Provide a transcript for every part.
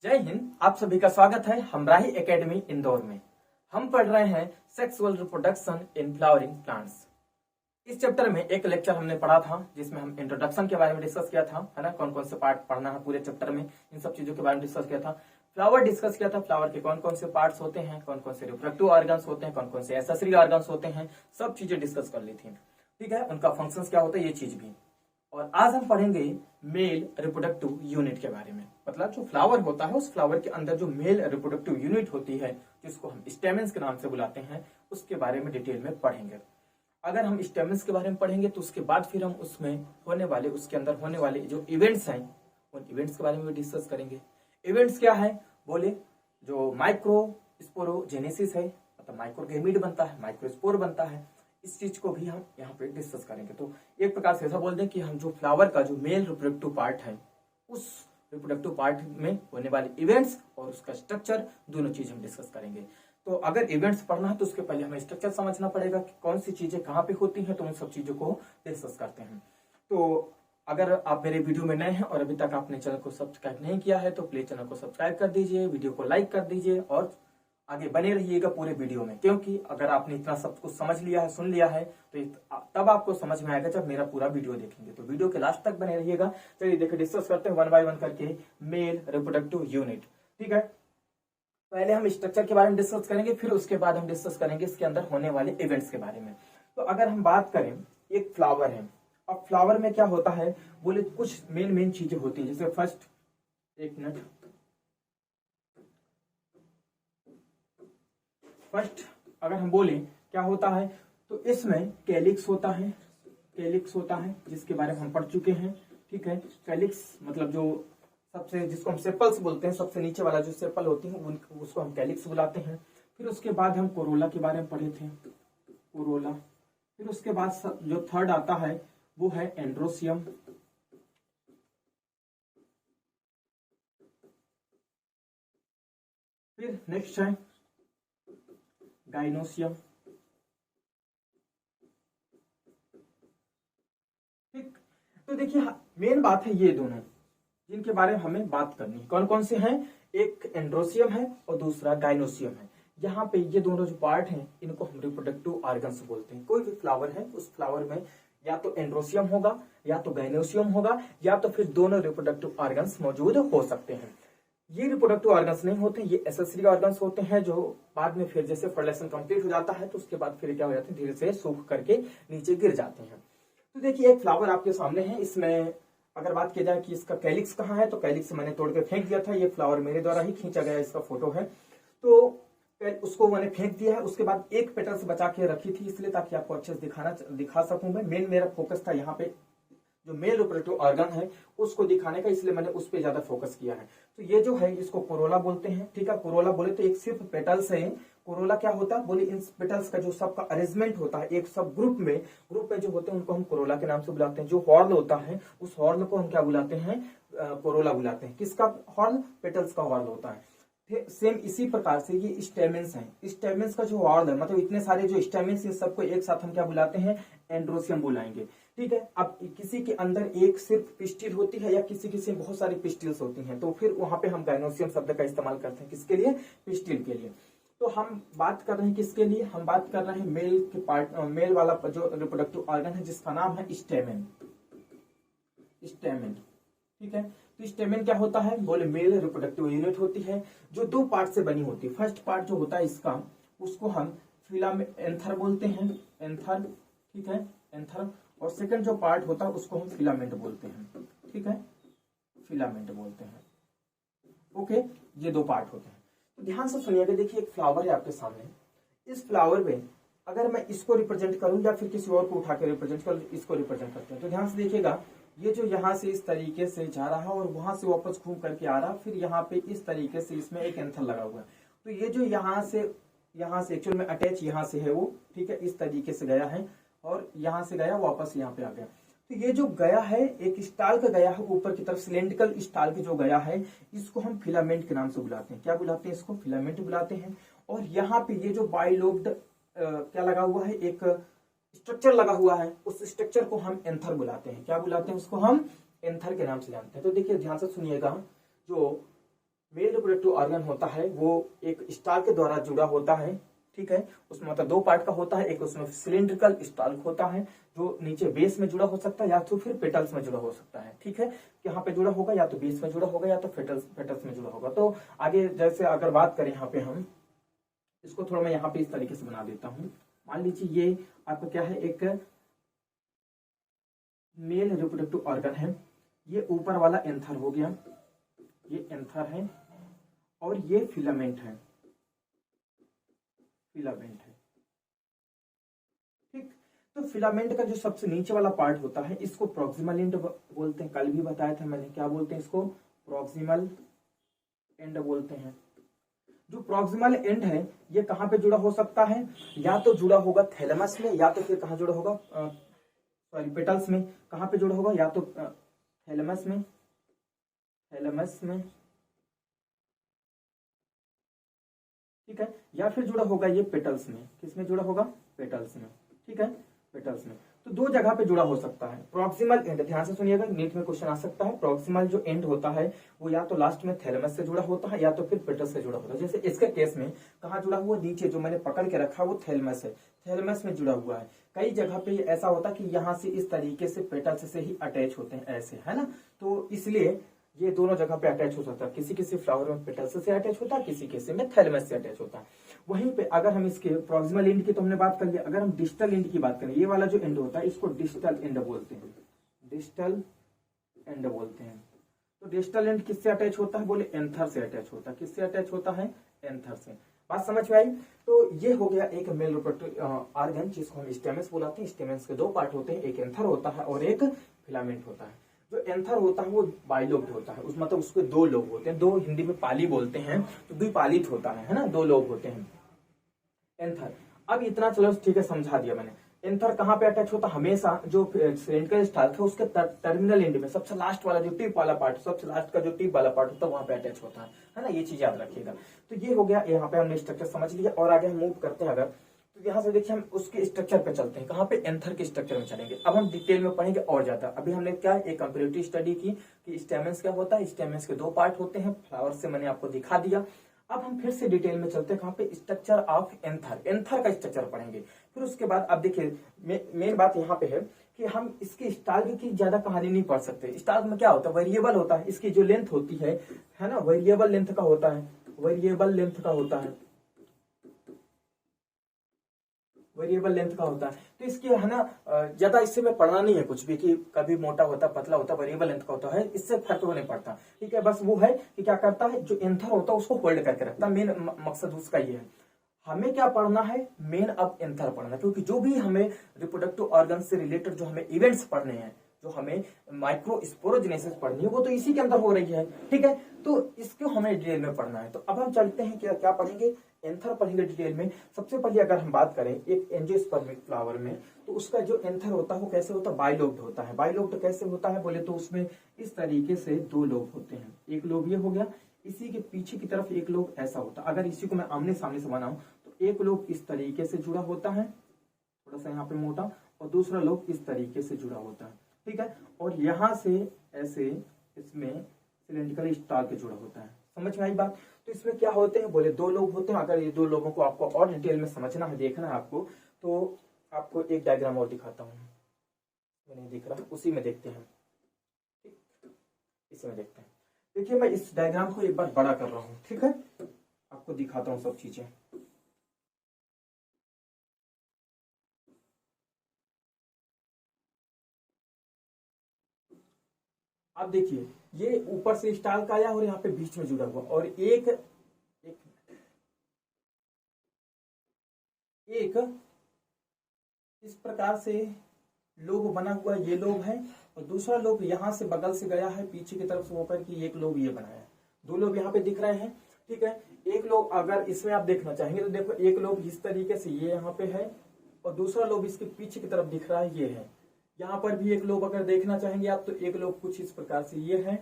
जय हिंद। आप सभी का स्वागत है हमराही एकेडमी इंदौर में। हम पढ़ रहे हैं sexual reproduction in flowering plants. इस चैप्टर में एक लेक्चर हमने पढ़ा था जिसमें हम इंट्रोडक्शन के बारे में डिस्कस किया था, है ना, कौन कौन से पार्ट पढ़ना है पूरे चैप्टर में, इन सब चीजों के बारे में डिस्कस किया था। फ्लावर डिस्कस किया था, फ्लावर के कौन कौन से पार्ट्स होते हैं, कौन कौन से रिप्रोडक्टिव ऑर्गन्स होते हैं, कौन कौन से एक्सेसरी ऑर्गन्स होते हैं, सब चीजें डिस्कस कर ली थी। ठीक है, उनका फंक्शंस क्या होता है ये चीज भी। और आज हम पढ़ेंगे मेल रिप्रोडक्टिव यूनिट के बारे में। मतलब जो फ्लावर होता है उस फ्लावर के अंदर जो मेल रिप्रोडक्टिव यूनिट होती है जिसको हम स्टेमेंस के नाम से बुलाते हैं, उसके बारे में डिटेल में पढ़ेंगे। अगर हम स्टेमेंस के बारे में पढ़ेंगे तो उसके बाद फिर हम उसमें होने वाले, उसके अंदर होने वाले जो इवेंट्स हैं उन इवेंट्स के बारे में भी डिस्कस करेंगे। इवेंट्स क्या है बोले, जो माइक्रोस्पोरोजेनेसिस है, मतलब माइक्रोगेमीड बनता है, माइक्रोस्पोर बनता है, इस चीज को भी हम यहाँ पे डिस्कस करेंगे। तो एक प्रकार से ऐसा बोल दें कि हम जो फ्लावर का जो मेल रिप्रोडक्टिव पार्ट है उस रिप्रोडक्टिव पार्ट में होने वाले इवेंट्स और उसका स्ट्रक्चर, दोनों चीज हम डिस्कस करेंगे। तो अगर इवेंट्स पढ़ना है तो उसके पहले हमें स्ट्रक्चर समझना पड़ेगा कि कौन सी चीजें कहाँ पे होती हैं, तो उन सब चीजों को डिस्कस करते हैं। तो अगर आप मेरे वीडियो में नए हैं और अभी तक आपने चैनल को सब्सक्राइब नहीं किया है तो प्लीज चैनल को सब्सक्राइब कर दीजिए, वीडियो को लाइक कर दीजिए और आगे बने रहिएगा पूरे वीडियो में। क्योंकि अगर आपने इतना सब कुछ समझ लिया है, सुन लिया है, तो तब आपको समझ में आएगा जब मेरा पूरा वीडियो देखेंगे। तो वीडियो के लास्ट तक बने रहिएगा। चलिए देखिए, डिस्कस करते हैं वन बाय वन करके मेल रिप्रोडक्टिव यूनिट। ठीक है, पहले हम स्ट्रक्चर के बारे में डिस्कस करेंगे, फिर उसके बाद हम डिस्कस करेंगे इसके अंदर होने वाले इवेंट्स के बारे में। तो अगर हम बात करें, एक फ्लावर है। अब फ्लावर में क्या होता है बोले, कुछ मेन चीजें होती है। जैसे फर्स्ट, एक मिनट, फर्स्ट अगर हम बोले क्या होता है तो इसमें कैलिक्स होता है, कैलिक्स होता है जिसके बारे में हम पढ़ चुके हैं। ठीक है, कैलिक्स मतलब जो सबसे, जिसको हम सेपल्स बोलते हैं, सबसे नीचे वाला जो सेपल होती है उसको हम कैलिक्स बुलाते हैं। फिर उसके बाद हम कोरोला के बारे में पढ़े थे, कोरोला। फिर उसके बाद जो थर्ड आता है वो है एंड्रोसियम। फिर नेक्स्ट है गाइनोसियम। ठीक, तो देखिए मेन बात है ये दोनों जिनके बारे में हमें बात करनी है। कौन कौन से हैं, एक एंड्रोसियम है और दूसरा गाइनोसियम है। यहाँ पे ये दोनों जो पार्ट हैं इनको हम रिप्रोडक्टिव ऑर्गन्स बोलते हैं। कोई भी फ्लावर है उस फ्लावर में या तो एंड्रोसियम होगा या तो गाइनोसियम होगा या तो फिर दोनों रिप्रोडक्टिव ऑर्गन्स मौजूद हो सकते हैं। ये रिप्रोडक्टिव ऑर्गन्स नहीं होते, ये एसेसरी ऑर्गन्स होते हैं जो बाद में फिर जैसे फर्टिलाइजेशन कंप्लीट हो जाता है तो उसके बाद फिर क्या हो जाते हैं, धीरे से सूख करके नीचे गिर जाते हैं। तो देखिए एक फ्लावर आपके सामने है। इसमें अगर बात की जाए कि इसका कैलिक्स कहाँ है तो कैलिक्स मैंने तोड़ के फेंक दिया था। ये फ्लावर मेरे द्वारा ही खींचा गया इसका फोटो है, तो उसको मैंने फेंक दिया है। उसके बाद एक पेटल्स बचा के रखी थी इसलिए ताकि आपको अच्छे से दिखा सकूं मैं। मेन मेरा फोकस था यहाँ पे जो मेल रिप्रोडक्टिव ऑर्गन है उसको दिखाने का, इसलिए मैंने उस पर ज्यादा फोकस किया है। तो ये जो है इसको कोरोला बोलते हैं। ठीक है, कोरोला बोले तो एक सिर्फ पेटल्स है। कोरोला क्या होता है बोले, इन पेटल्स का जो सबका अरेंजमेंट होता है एक सब ग्रुप में जो होते हैं उनको हम कोरोला के नाम से बुलाते हैं। जो हॉर्न होता है उस हॉर्न को हम क्या बुलाते हैं, कोरोला बुलाते हैं। किसका हॉर्न, पेटल्स का हॉर्न होता है। सेम इसी प्रकार से ये स्टेमेंस हैं। स्टेमेंस का जो हॉर्न है, मतलब इतने सारे जो स्टेमेंस इन सबको एक साथ हम क्या बुलाते हैं, एंड्रोसियम बुलाएंगे। ठीक है, अब किसी के अंदर एक सिर्फ पिस्टिल होती है या किसी बहुत सारी पिस्टिल्स होती हैं तो फिर वहां पे हम गाइनोसियम शब्द का इस्तेमाल करते हैं। किसके लिए, पिस्टिल के लिए। तो हम बात कर रहे हैं किसके लिए, हम बात कर रहे हैं मेल के पार्ट, मेल वाला जो रिप्रोडक्टिव ऑर्गन है जिसका नाम है स्टेमेन। स्टेमेन, ठीक है, तो स्टेमेन क्या होता है बोले, मेल रिप्रोडक्टिव यूनिट होती है जो दो पार्ट से बनी होती है। फर्स्ट पार्ट जो होता है इसका, उसको हम एंथर बोलते हैं, एंथर। ठीक है, एंथर। और सेकंड जो पार्ट होता है उसको हम फिलामेंट बोलते हैं। ठीक है, फिलामेंट बोलते हैं। ओके, ये दो पार्ट होते हैं। तो ध्यान से सुनिएगा। देखिए एक फ्लावर है आपके सामने। इस फ्लावर में अगर मैं इसको रिप्रेजेंट करूं या फिर किसी और को उठा के रिप्रेजेंट करूं, इसको रिप्रेजेंट करते हैं तो ध्यान से देखिएगा। ये जो यहाँ से इस तरीके से जा रहा है और वहां से वापस घूम करके आ रहा, फिर यहाँ पे इस तरीके से इसमें एक एंथर लगा हुआ है। तो ये जो यहाँ से एक्चुअल में अटैच यहाँ से है वो, ठीक है, इस तरीके से गया है और यहाँ से गया वापस यहाँ पे आ गया। तो ये जो गया है एक स्टाल का गया है ऊपर की तरफ, सिलेंड्रिकल स्टाल की जो गया है इसको हम फिलामेंट के नाम से बुलाते हैं। क्या बुलाते हैं इसको, फिलामेंट बुलाते हैं। और यहाँ पे ये जो बाइलोब्ड क्या लगा हुआ है, एक स्ट्रक्चर लगा हुआ है, उस स्ट्रक्चर को हम एंथर बुलाते हैं। क्या बुलाते हैं उसको, हम एंथर के नाम से जानते हैं। तो देखिए ध्यान से सुनिएगा, जो मेल रिप्रोडक्टिव ऑर्गन होता है वो एक स्टाल के द्वारा जुड़ा होता है, ठीक है। उसमें मतलब दो पार्ट का होता है, एक उसमें सिलिंड्रिकल स्टाल्क होता है जो नीचे बेस में जुड़ा हो सकता है या तो फिर पेटल्स में जुड़ा हो सकता है, ठीक है। यहाँ पे जुड़ा होगा या तो बेस में जुड़ा होगा या तो पेटल्स में जुड़ा होगा। तो आगे जैसे अगर बात करें यहाँ पे हम इसको थोड़ा मैं यहाँ पे इस तरीके से बना देता हूँ। मान लीजिए ये आपका क्या है, एक मेल रिप्रोडक्टिव ऑर्गन है। ये ऊपर वाला एंथर हो गया, ये एंथर है और ये फिलामेंट है, फिलामेंट है, ठीक। तो फिलामेंट का जो सबसे नीचे वाला पार्ट होता है इसको प्रॉक्सिमल एंड बोलते हैं। कल भी बताया था मैंने, क्या बोलते हैं इसको, प्रॉक्सिमल एंड बोलते हैं। जो प्रॉक्सिमल एंड है ये कहाँ पे जुड़ा हो सकता है, या तो जुड़ा होगा थैलेमस में या तो फिर कहाँ जुड़ा होगा, सॉरी पेटल्स में। कहाँ पे जुड़ा होगा, या तो थैलेमस में, थैलेमस में, ठीक है, या फिर जुड़ा होगा ये पेटल्स में। किसमें जुड़ा होगा, पेटल्स में, ठीक है, पेटल्स में। तो दो जगह पे जुड़ा हो सकता है प्रॉक्सिमल एंड। ध्यान से सुनिएगा, नीट में क्वेश्चन आ सकता है। प्रॉक्सिमल जो एंड होता है वो या तो लास्ट में थैलेमस से जुड़ा होता है या तो फिर पेटल्स से जुड़ा होता है। जैसे इसके केस में कहाँ जुड़ा हुआ, नीचे जो मैंने पकड़ के रखा वो थैलेमस है, थैलेमस में जुड़ा हुआ है। कई जगह पे ऐसा होता है कि यहाँ से इस तरीके से पेटल्स से ही अटैच होते हैं, ऐसे, है ना। तो इसलिए ये दोनों जगह पे अटैच हो सकता है। किसी किसी फ्लावर में पेटल्स से अटैच होता है, किसी किसी में थैलेमस से अटैच होता है। वहीं पे अगर हम इसके प्रॉक्सिमल एंड की तो हमने बात कर लिया, अगर हम डिस्टल एंड की बात करें, ये वाला जो एंड होता है इसको डिस्टल एंड बोलते हैं, डिस्टल एंड बोलते हैं। तो डिस्टल एंड किससे अटैच होता है, बोले एंथर से अटैच होता है। किससे अटैच होता है, एंथर से। बात समझ में आई। तो ये हो गया एक मेल रिप्रोडक्टिव ऑर्गन जिसको हम स्टेमस बुलाते हैं। स्टेमस के दो पार्ट होते हैं, एक एंथर होता है और एक फिलामेंट होता है। जो एंथर होता है वो बाइलोब्ड होता है, उस मतलब उसके दो लोब होते हैं, दो हिंदी में पाली बोलते हैं, तो द्विपालित होता है ना, दो लोब होते हैं एंथर। अब इतना चलो ठीक है, समझा दिया मैंने। एंथर कहाँ पे अटैच होता है, हमेशा जो सिलिंड्रिकल स्टाल्क है उसके टर्मिनल एंड में, सबसे लास्ट वाला जो टिप वाला पार्ट, सबसे लास्ट का जो टिप वाला पार्ट होता है वहां पे अटैच होता है ना। ये चीज याद रखिएगा। तो ये हो गया, यहाँ पे हमने स्ट्रक्चर समझ लिया। और आगे हम मूव करते हैं अगर, तो यहाँ से देखिए हम उसके स्ट्रक्चर पे चलते हैं। कहाँ पे, एंथर के स्ट्रक्चर में चलेंगे। अब हम डिटेल में पढ़ेंगे और ज्यादा। अभी हमने क्या एक कंपैरेटिव स्टडी की कि स्टेमेंस क्या होता है। स्टेमेंस के दो पार्ट होते हैं, फ्लावर से मैंने आपको दिखा दिया। अब हम फिर से डिटेल में चलते हैं, कहाँ पे, स्ट्रक्चर ऑफ एंथर। एंथर का स्ट्रक्चर पढ़ेंगे। फिर उसके बाद अब देखिए मेन बात यहाँ पे है कि हम इसके स्टाल्क की ज्यादा कहानी नहीं पढ़ सकते। स्टाल्क में क्या होता है, वेरिएबल होता है। इसकी जो लेंथ होती है ना, वेरिएबल लेंथ का होता है, वेरिएबल लेंथ का होता है, वेरिएबल लेंथ का होता है। तो इसके है ना ज्यादा इससे में पढ़ना नहीं है कुछ भी कि कभी मोटा होता पतला होता, वेरिएबल लेंथ का होता है, इससे फर्क नहीं पड़ता, ठीक है। बस वो है कि क्या करता है, जो एंथर होता है उसको होल्ड करके रखता है। मेन मकसद उसका ये है। हमें क्या पढ़ना है, मेन अब एंथर पढ़ना, क्योंकि जो भी हमें रिप्रोडक्टिव ऑर्गन से रिलेटेड जो हमें इवेंट्स पढ़ने हैं, जो हमें माइक्रोस्पोरोजेनेसिस पढ़नी है, वो तो इसी के अंदर हो रही है, ठीक है। तो इसको हमें डिटेल में पढ़ना है। तो अब हम चलते हैं क्या क्या पढ़ेंगे, एंथर पढ़ेंगे डिटेल में। सबसे पहले अगर हम बात करें एक एंजियोस्पर्मिक फ्लावर में, तो उसका जो एंथर होता है वो कैसे होता है, बाइलोब्ड होता है। बाइलोब्ड कैसे होता है बोले तो उसमें इस तरीके से दो लोब होते हैं। एक लोब ये हो गया, इसी के पीछे की तरफ एक लोब ऐसा होता है। अगर इसी को मैं आमने सामने से बनाऊं तो एक लोब इस तरीके से जुड़ा होता है, थोड़ा सा यहाँ पे मोटा, और दूसरा लोब इस तरीके से जुड़ा होता है, ठीक है। और यहाँ से ऐसे इसमें सिलिंड्रिकल स्टाल्क जुड़ा होता है। समझ में आई बात। तो इसमें क्या होते हैं बोले, दो लोब होते हैं। अगर ये दो लोगों को आपको और डिटेल में समझना है, देखना है आपको, तो आपको एक डायग्राम और दिखाता हूँ। नहीं दिख रहा, उसी में देखते हैं, ठीक, इसी में देखते हैं। देखिए मैं इस डायग्राम को एक बार बड़ा कर रहा हूँ, ठीक है, आपको दिखाता हूँ सब चीजें। अब देखिए ये ऊपर से स्टाल्क आया और यहाँ पे बीच में जुड़ा हुआ, और एक इस प्रकार से लोब बना हुआ, ये लोब है, और दूसरा लोब यहाँ से बगल से गया है पीछे की तरफ से होकर कि एक लोब ये बनाया। दो लोब यहाँ पे दिख रहे हैं, ठीक है। एक लोब अगर इसमें आप देखना चाहेंगे तो देखो, एक लोब इस तरीके से ये यहाँ पे है, और दूसरा लोब इसके पीछे की तरफ दिख रहा है, ये है। यहाँ पर भी एक लोब अगर देखना चाहेंगे आप तो एक लोब कुछ इस प्रकार से ये है,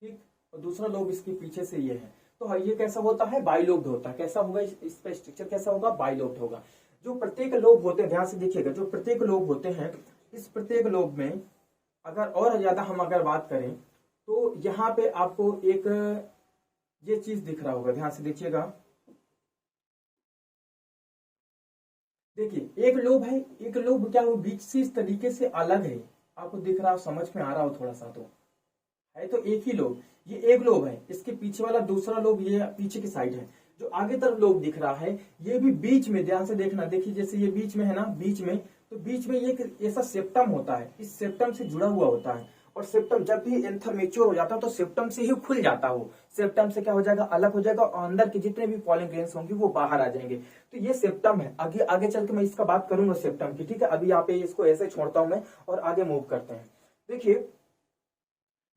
ठीक, और दूसरा लोब इसके पीछे से ये है। तो ये कैसा होता है, बाइलोब्ड होता है। कैसा होगा, इसका स्ट्रक्चर कैसा होगा, बाइलोब्ड होगा। जो प्रत्येक लोब होते हैं, ध्यान से देखिएगा, जो प्रत्येक लोब होते हैं, इस प्रत्येक लोब में अगर और ज्यादा हम अगर बात करें तो यहाँ पे आपको एक ये चीज दिख रहा होगा, ध्यान से देखिएगा। देखिए एक लोब है, एक लोब क्या वो बीच से इस तरीके से अलग है, आपको दिख रहा हो, समझ में आ रहा हो थोड़ा सा, तो है तो एक ही लोब, ये एक लोब है, इसके पीछे वाला दूसरा लोब ये पीछे की साइड है, जो आगे तरफ लोब दिख रहा है ये भी बीच में, ध्यान से देखना, देखिए जैसे ये बीच में है ना, बीच में, तो बीच में ये एक ऐसा सेप्टम होता है, इस सेप्टम से जुड़ा हुआ होता है, और सेप्टम जब भी एंथर मेच्योर हो जाता है तो सेप्टम से ही खुल जाता हो, सेप्टम से क्या हो जाएगा, अलग हो जाएगा, और अंदर के जितने भी पॉलन ग्रेन्स होंगे वो बाहर आ जाएंगे। तो ये सेप्टम है, आगे आगे चल के मैं इसका बात करूंगा सेप्टम की, ठीक है। अभी यहाँ पे इसको ऐसे छोड़ता हूं मैं और आगे मूव करते हैं। देखिए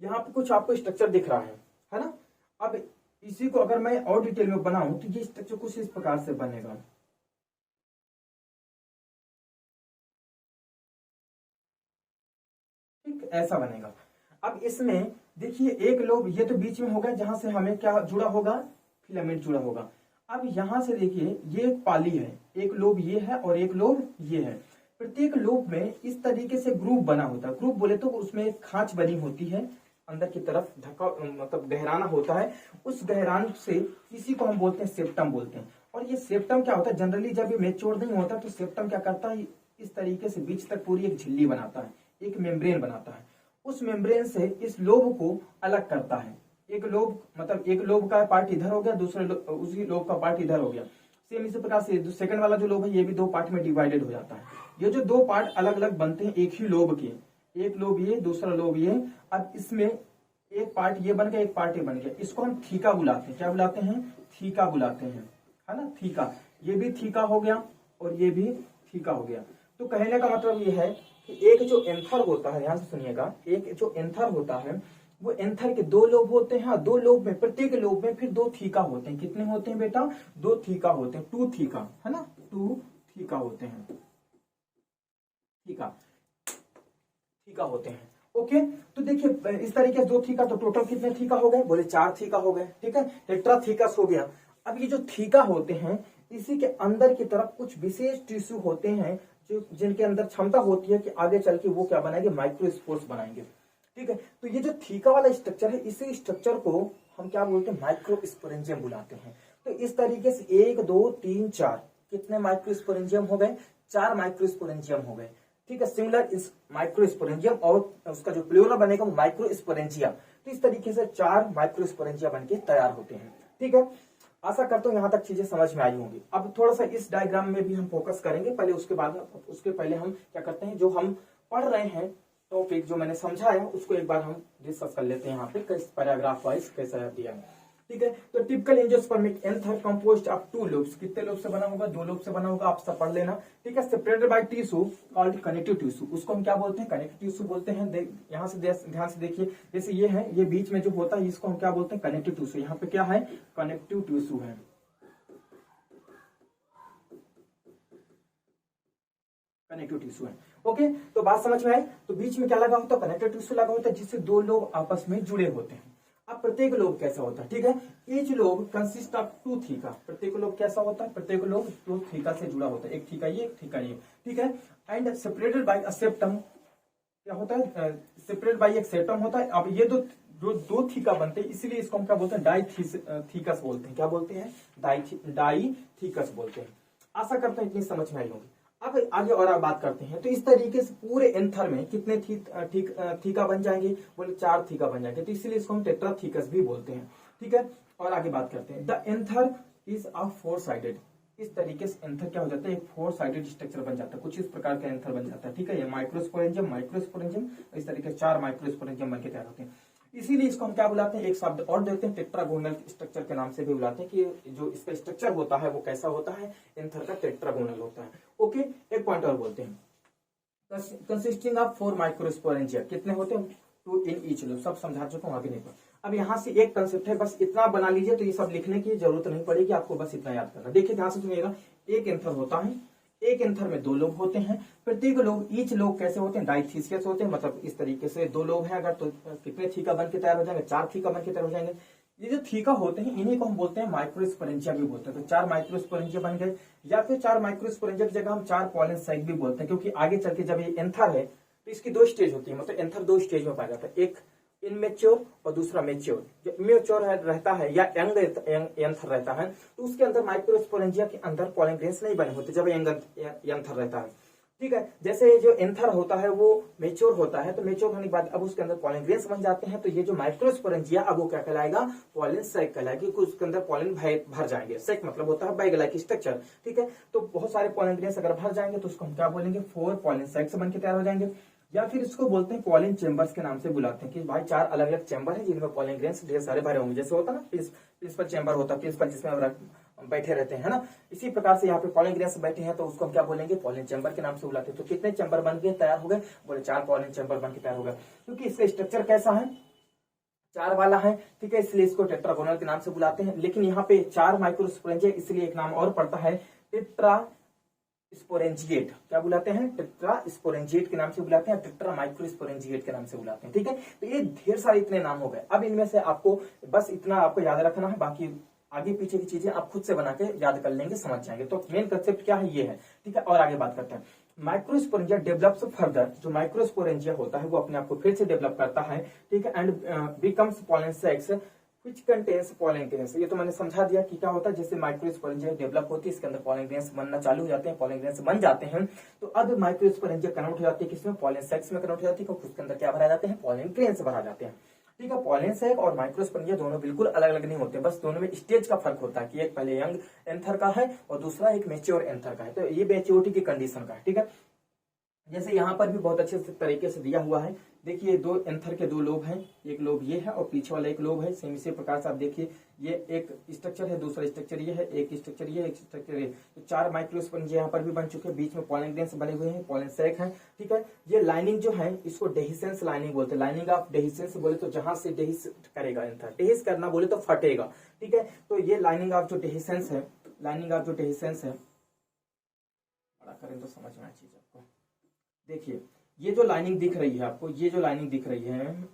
यहाँ पे कुछ आपको स्ट्रक्चर दिख रहा है ना। अब इसी को अगर मैं और डिटेल में बनाऊं तो ये स्ट्रक्चर कुछ इस प्रकार से बनेगा, ठीक ऐसा बनेगा। अब इसमें देखिए एक लोब ये तो बीच में होगा जहां से हमें क्या जुड़ा होगा, फिलामेंट जुड़ा होगा। अब यहां से देखिए ये एक पाली है, एक लोब ये है और एक लोब ये है, प्रत्येक लोब में इस तरीके से ग्रुप बना होता है, ग्रुप बोले तो उसमें एक खांच बनी होती है, अंदर की तरफ धक्का मतलब गहराना होता है, उस गहरान से इसी को हम बोलते हैं सेप्टम बोलते हैं। और ये सेप्टम क्या होता है, जनरली जब ये मैच्योर नहीं होता तो सेप्टम क्या करता है, इस तरीके से बीच तक पूरी एक झिल्ली बनाता है, एक मेम्ब्रेन बनाता है, उस मेम्ब्रेन से इस लोब को अलग करता है। एक लोब मतलब एक लोब का पार्ट इधर हो गया, दूसरे उसी लोब का पार्ट इधर हो गया, सेम इसी प्रकार से जो सेकंड वाला जो लोब है ये भी दो पार्ट में डिवाइडेड हो जाता है। ये जो दो पार्ट अलग अलग बनते हैं एक ही लोब के, एक लोब ये दूसरा लोब ये, अब इसमें एक पार्ट ये बन गया एक पार्ट ये बन गया, इसको हम थीका बुलाते हैं, क्या बुलाते हैं, थीका बुलाते हैं, है ना, थीका। ये भी थीका हो गया और ये भी थीका हो गया। तो कहने का मतलब ये है कि एक जो एंथर होता है, ध्यान से सुनिएगा, एक जो एंथर होता है वो एंथर के दो लोब होते हैं, दो लोब में प्रत्येक लोब में फिर दो थीका होते हैं। कितने होते हैं बेटा, दो थीका होते हैं, टू थीका, है ना, टू थीका होते हैं, थीका थीका होते हैं। ओके, तो देखिए इस तरीके से दो थीका, तो टोटल कितने थीका हो गए, बोले चार थीका हो गए, ठीक है, टेट्रा थीकस हो गया। अब ये जो थीका होते हैं इसी के अंदर की तरफ कुछ विशेष टिश्यू होते हैं जो जिनके अंदर क्षमता होती है कि आगे चल के वो क्या बनाएंगे, माइक्रोस्पोर्स बनाएंगे, ठीक है। तो ये जो थीका वाला स्ट्रक्चर है इसी स्ट्रक्चर को हम क्या बोलते हैं, माइक्रोस्पोरेंजियम बुलाते हैं। तो इस तरीके से 1 2 3 4 कितने माइक्रोस्पोरेंजियम हो गए, 4 माइक्रोस्पोरेंजियम हो गए, ठीक है। सिमिलर इस माइक्रोस्पोरेंजियम और उसका जो प्लूरल बनेगा वो माइक्रोस्पोरेंजिया। तो इस तरीके से 4 माइक्रोस्पोरेंजिया बनके तैयार होते हैं, ठीक है। आशा करता हूं यहां तक चीजें समझ में आई होंगी। अब थोड़ा सा इस डायग्राम में भी हम फोकस करेंगे, पहले उसके बाद उसके पहले हम क्या करते हैं, जो हम पढ़ रहे हैं टॉपिक जो मैंने समझाया उसको एक बार हम डिस्कस कर लेते हैं यहाँ पे, किस पैराग्राफ वाइज कैसा दिया है, ठीक है। तो typical angiospermic anther composed of 2 lobes, कितने लोब से बना होगा, 2 लोब से बना होगा, आप सब पढ़ लेना, ठीक है। Separated by tissue called connective tissue, उसको हम क्या बोलते हैं, कनेक्टिव टिश्यू बोलते हैं। यहाँ से ध्यान से देखिए, जैसे ये है, ये बीच में जो होता है इसको हम क्या बोलते हैं, कनेक्टिव टिश्यू। यहाँ पे क्या है, कनेक्टिव टिश्यू है, कनेक्टिव टिश्यू है। ओके, तो बात समझ में आई। तो बीच में क्या लगा होता है, कनेक्टिव टिश्यू लगा होता है जिससे दो लोब आपस में जुड़े होते हैं। अब प्रत्येक लोब कैसा होता है, ठीक है, each lobe consist of 2 theca, प्रत्येक लोब कैसा होता है, प्रत्येक लोब 2 थीका से जुड़ा होता है, एक थीका ये एक थीका ये, ठीक है। And separated by a septum, क्या होता है, सेपरेटेड बाय एक सेप्टम होता है। अब ये दो थीका बनते हैं, इसीलिए इसको हम क्या बोलते हैं, डाइथीकस बोलते हैं, क्या बोलते हैं, डाइथीकस बोलते हैं। आशा करता हूं इतनी समझ में आई होगी। अब आगे और बात करते हैं। तो इस तरीके से पूरे एंथर में कितने थीका बन जाएंगे, बोले 4 थीका बन जाएंगे, तो इसीलिए इसको हम टेट्राथीकस भी बोलते हैं, ठीक है। और आगे बात करते हैं, the anther is a 4 sided, इस तरीके से एंथर क्या हो जाता है, एक 4 साइडेड स्ट्रक्चर बन जाता है, कुछ इस प्रकार का एंथर बन जाता है, ठीक है। ये माइक्रोस्पोरेंजियम इस तरीके से 4 माइक्रोस्पोरेंजियम बनके तैयार होते हैं। इसीलिए इसको हम क्या बुलाते हैं, एक शब्द और देते हैं, टेट्रागोनल स्ट्रक्चर के नाम से भी बुलाते हैं कि जो इसका स्ट्रक्चर होता है वो कैसा होता है, एंथर का टेट्रागोनल होता है। ओके, एक पॉइंट और बोलते हैं, कंसिस्टिंग ऑफ 4 माइक्रोस्पोरेंजिया, कितने होते हैं, 2 इन ईच लोब, सब समझा चुका हूं, आगे नहीं पढ़। अब यहाँ से एक कंसेप्ट है, बस इतना बना लीजिए, तो ये सब लिखने की जरूरत नहीं पड़ेगी आपको, बस इतना याद करना। देखिए ध्यान से सुनिएगा, एक एंथर होता है, एक एंथर में 2 लोब होते हैं, प्रत्येक लोब ईच लोब कैसे होते हैं, डाइथीसियस होते हैं, मतलब इस तरीके से 2 लोब हैं अगर, तो कितने थीका बन के तैयार हो जाएंगे, 4 थीका बन के तैयार हो जाएंगे। ये जो थीका होते हैं इन्हीं को हम बोलते हैं माइक्रोस्पोरेंजिया भी बोलते हैं। तो 4 माइक्रोस्पोरेंजिया बन गए, या फिर 4 माइक्रोस्पोरेंजिया की जगह हम 4 पॉलन साइट भी बोलते हैं, क्योंकि आगे चल के जब ये एंथर है तो इसकी 2 स्टेज होती है, मतलब एंथर 2 स्टेज में पाया जाता है, एक इनमेच्योर और दूसरा मेच्योर। जो इमेच्योर रहता है या यंग एंथर रहता है तो उसके अंदर माइक्रोस्पोरेंजिया के अंदर पॉलन ग्रेन्स नहीं बने होते जब यंग एंथर रहता है, ठीक है। जैसे जो एंथर होता है वो मेच्योर होता है, तो मेच्योर होने के बाद अब उसके अंदर पॉलन ग्रेन्स बन जाते हैं, तो ये जो माइक्रोस्पोरेंजिया अब वो क्या कहलाएगा, पॉलन सैक कहलाएगा, क्योंकि उसके अंदर पॉलन भर जाएंगे। सैक मतलब होता है बैग लाइक स्ट्रक्चर, ठीक है। तो बहुत सारे पॉलन ग्रेन्स अगर भर जाएंगे तो उसको हम क्या बोलेंगे, 4 पॉलन सैक्स बन के तैयार हो जाएंगे। या फिर इसको बोलते हैं पॉलन चेंबर्स के नाम से बुलाते हैं कि भाई 4 अलग अलग चेंबर है जिनमें पॉलन ग्रेन्स ढेर सारे भरे होंगे। जैसे होता है ना प्रिंसिपल चेंबर होता है, प्रिंसिपल जिसमें बैठे रहते हैं ना, इसी प्रकार से यहाँ पे पॉलन ग्रेन्स बैठे हैं तो उसको हम क्या बोलेंगे, पॉलन चेंबर के नाम से बुलाते हैं। तो कितने चेंबर बन के तैयार हो गए, बोले 4 पॉलन चेंबर बन के तैयार हो गए। क्योंकि इसका स्ट्रक्चर कैसा है, 4 वाला है, ठीक है, इसलिए इसको टेट्रागोनल के नाम से बुलाते हैं। लेकिन यहाँ पे 4 माइक्रोस्पोरेंजिया, इसलिए एक नाम और पड़ता है टेट्रा स्पोरेंजिएट। क्या बुलाते हैं, टेट्रा स्पोरेंजिएट के नाम से बुलाते हैं, टेट्रा माइक्रोस्पोरेंजिएट के नाम से बुलाते हैं, ठीक है। तो ये ढेर सारे इतने नाम हो गए। अब इनमें से आपको बस इतना आपको याद रखना है, बाकी आगे पीछे की चीजें आप खुद से बना के याद कर लेंगे, समझ जाएंगे। तो मेन कंसेप्ट क्या है, ये है, ठीक है। और आगे बात करते हैं, माइक्रोस्पोरेंजिया डेवलप्स फर्दर। जो माइक्रोस्पोरेंजिया होता है वो अपने आप को फिर से डेवलप करता है, ठीक है, and becomes pollen sacs which contains pollen grains। ये तो मैंने समझा दिया कि क्या होता है, जैसे माइक्रोस्पोरेंजिया डेवलप होती है इसके अंदर पॉलन ग्रेन्स बनना चालू हो जाते हैं, पॉलन ग्रेन्स बन जाते हैं, तो अब माइक्रोस्पोरेंजिया कन्वर्ट हो जाती है किसमें, पॉलन सैक्स में कन्वर्ट हो जाती है, उसके अंदर क्या भरा जाते हैं, पॉलन ग्रेन्स भरा जाते हैं, ठीक है। पॉलन सैक और माइक्रोस्पोरेंजिया दोनों बिल्कुल अलग अलग नहीं होते, बस दोनों में स्टेज का फर्क होता है कि एक पहले यंग एंथर का है और दूसरा एक मेच्योर एंथर का है। तो ये मैच्योरिटी की कंडीशन का है, ठीक है। जैसे यहाँ पर भी बहुत अच्छे तरीके से दिया हुआ है, देखिए 2 एंथर के 2 लोब हैं, एक लोब ये है और पीछे वाला एक लोब है। सेम इसी प्रकार से आप देखिए ये एक स्ट्रक्चर है, दूसरा स्ट्रक्चर ये है, एक स्ट्रक्चर ये, एक स्ट्रक्चर ये। तो 4 माइक्रोस्पोरेंजिया यहाँ पर भी बन चुके हैं, बीच में पॉलन ग्रेन्स बने हुए हैं, पॉलन सैक है, ठीक है। ये लाइनिंग जो है इसको डेहिसेंस लाइनिंग बोलते हैं। लाइनिंग ऑफ डेहिसेंस बोले तो जहां से डेहिस करेगा एंथर, डेहिस करना बोले तो फटेगा, ठीक है। तो ये लाइनिंग ऑफ जो डेहिसेंस है, लाइनिंग ऑफ जो डेहिसेंस है, बड़ा करें तो समझ में आए चीज आपको। देखिए ये जो लाइनिंग दिख रही है आपको, ये जो लाइनिंग दिख रही है,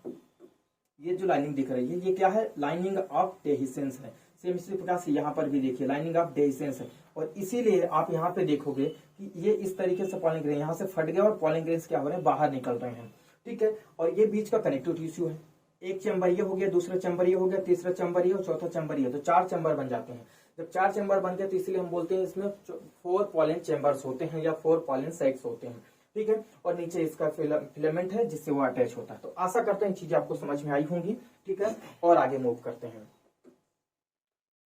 ये जो लाइनिंग दिख रही है, ये क्या है, लाइनिंग ऑफ डेहिसेंस है। सेम इसी प्रकार से यहाँ पर भी देखिए लाइनिंग ऑफ डेहिसेंस है, और इसीलिए आप यहाँ पे देखोगे कि ये इस तरीके से पॉलन ग्रेन यहाँ से फट गया और पॉलन ग्रेन्स क्या हो रहे हैं, बाहर निकल रहे हैं, ठीक है। और ये बीच का कनेक्टिव टिश्यू है, एक चैम्बर ये हो गया, दूसरा चैम्बर ये हो गया, तीसरा चैम्बर ये और चौथा चैम्बर ये, तो 4 चैम्बर बन जाते हैं। जब 4 चैम्बर बन गए तो इसलिए हम बोलते हैं इसमें 4 पॉलन चैम्बर्स होते हैं या 4 पॉलन सैक्स होते हैं, ठीक है। और नीचे इसका फिलामेंट है जिससे वो अटैच होता है। तो आशा करते हैं चीजें आपको समझ में आई होंगी, ठीक है। और आगे मूव करते हैं।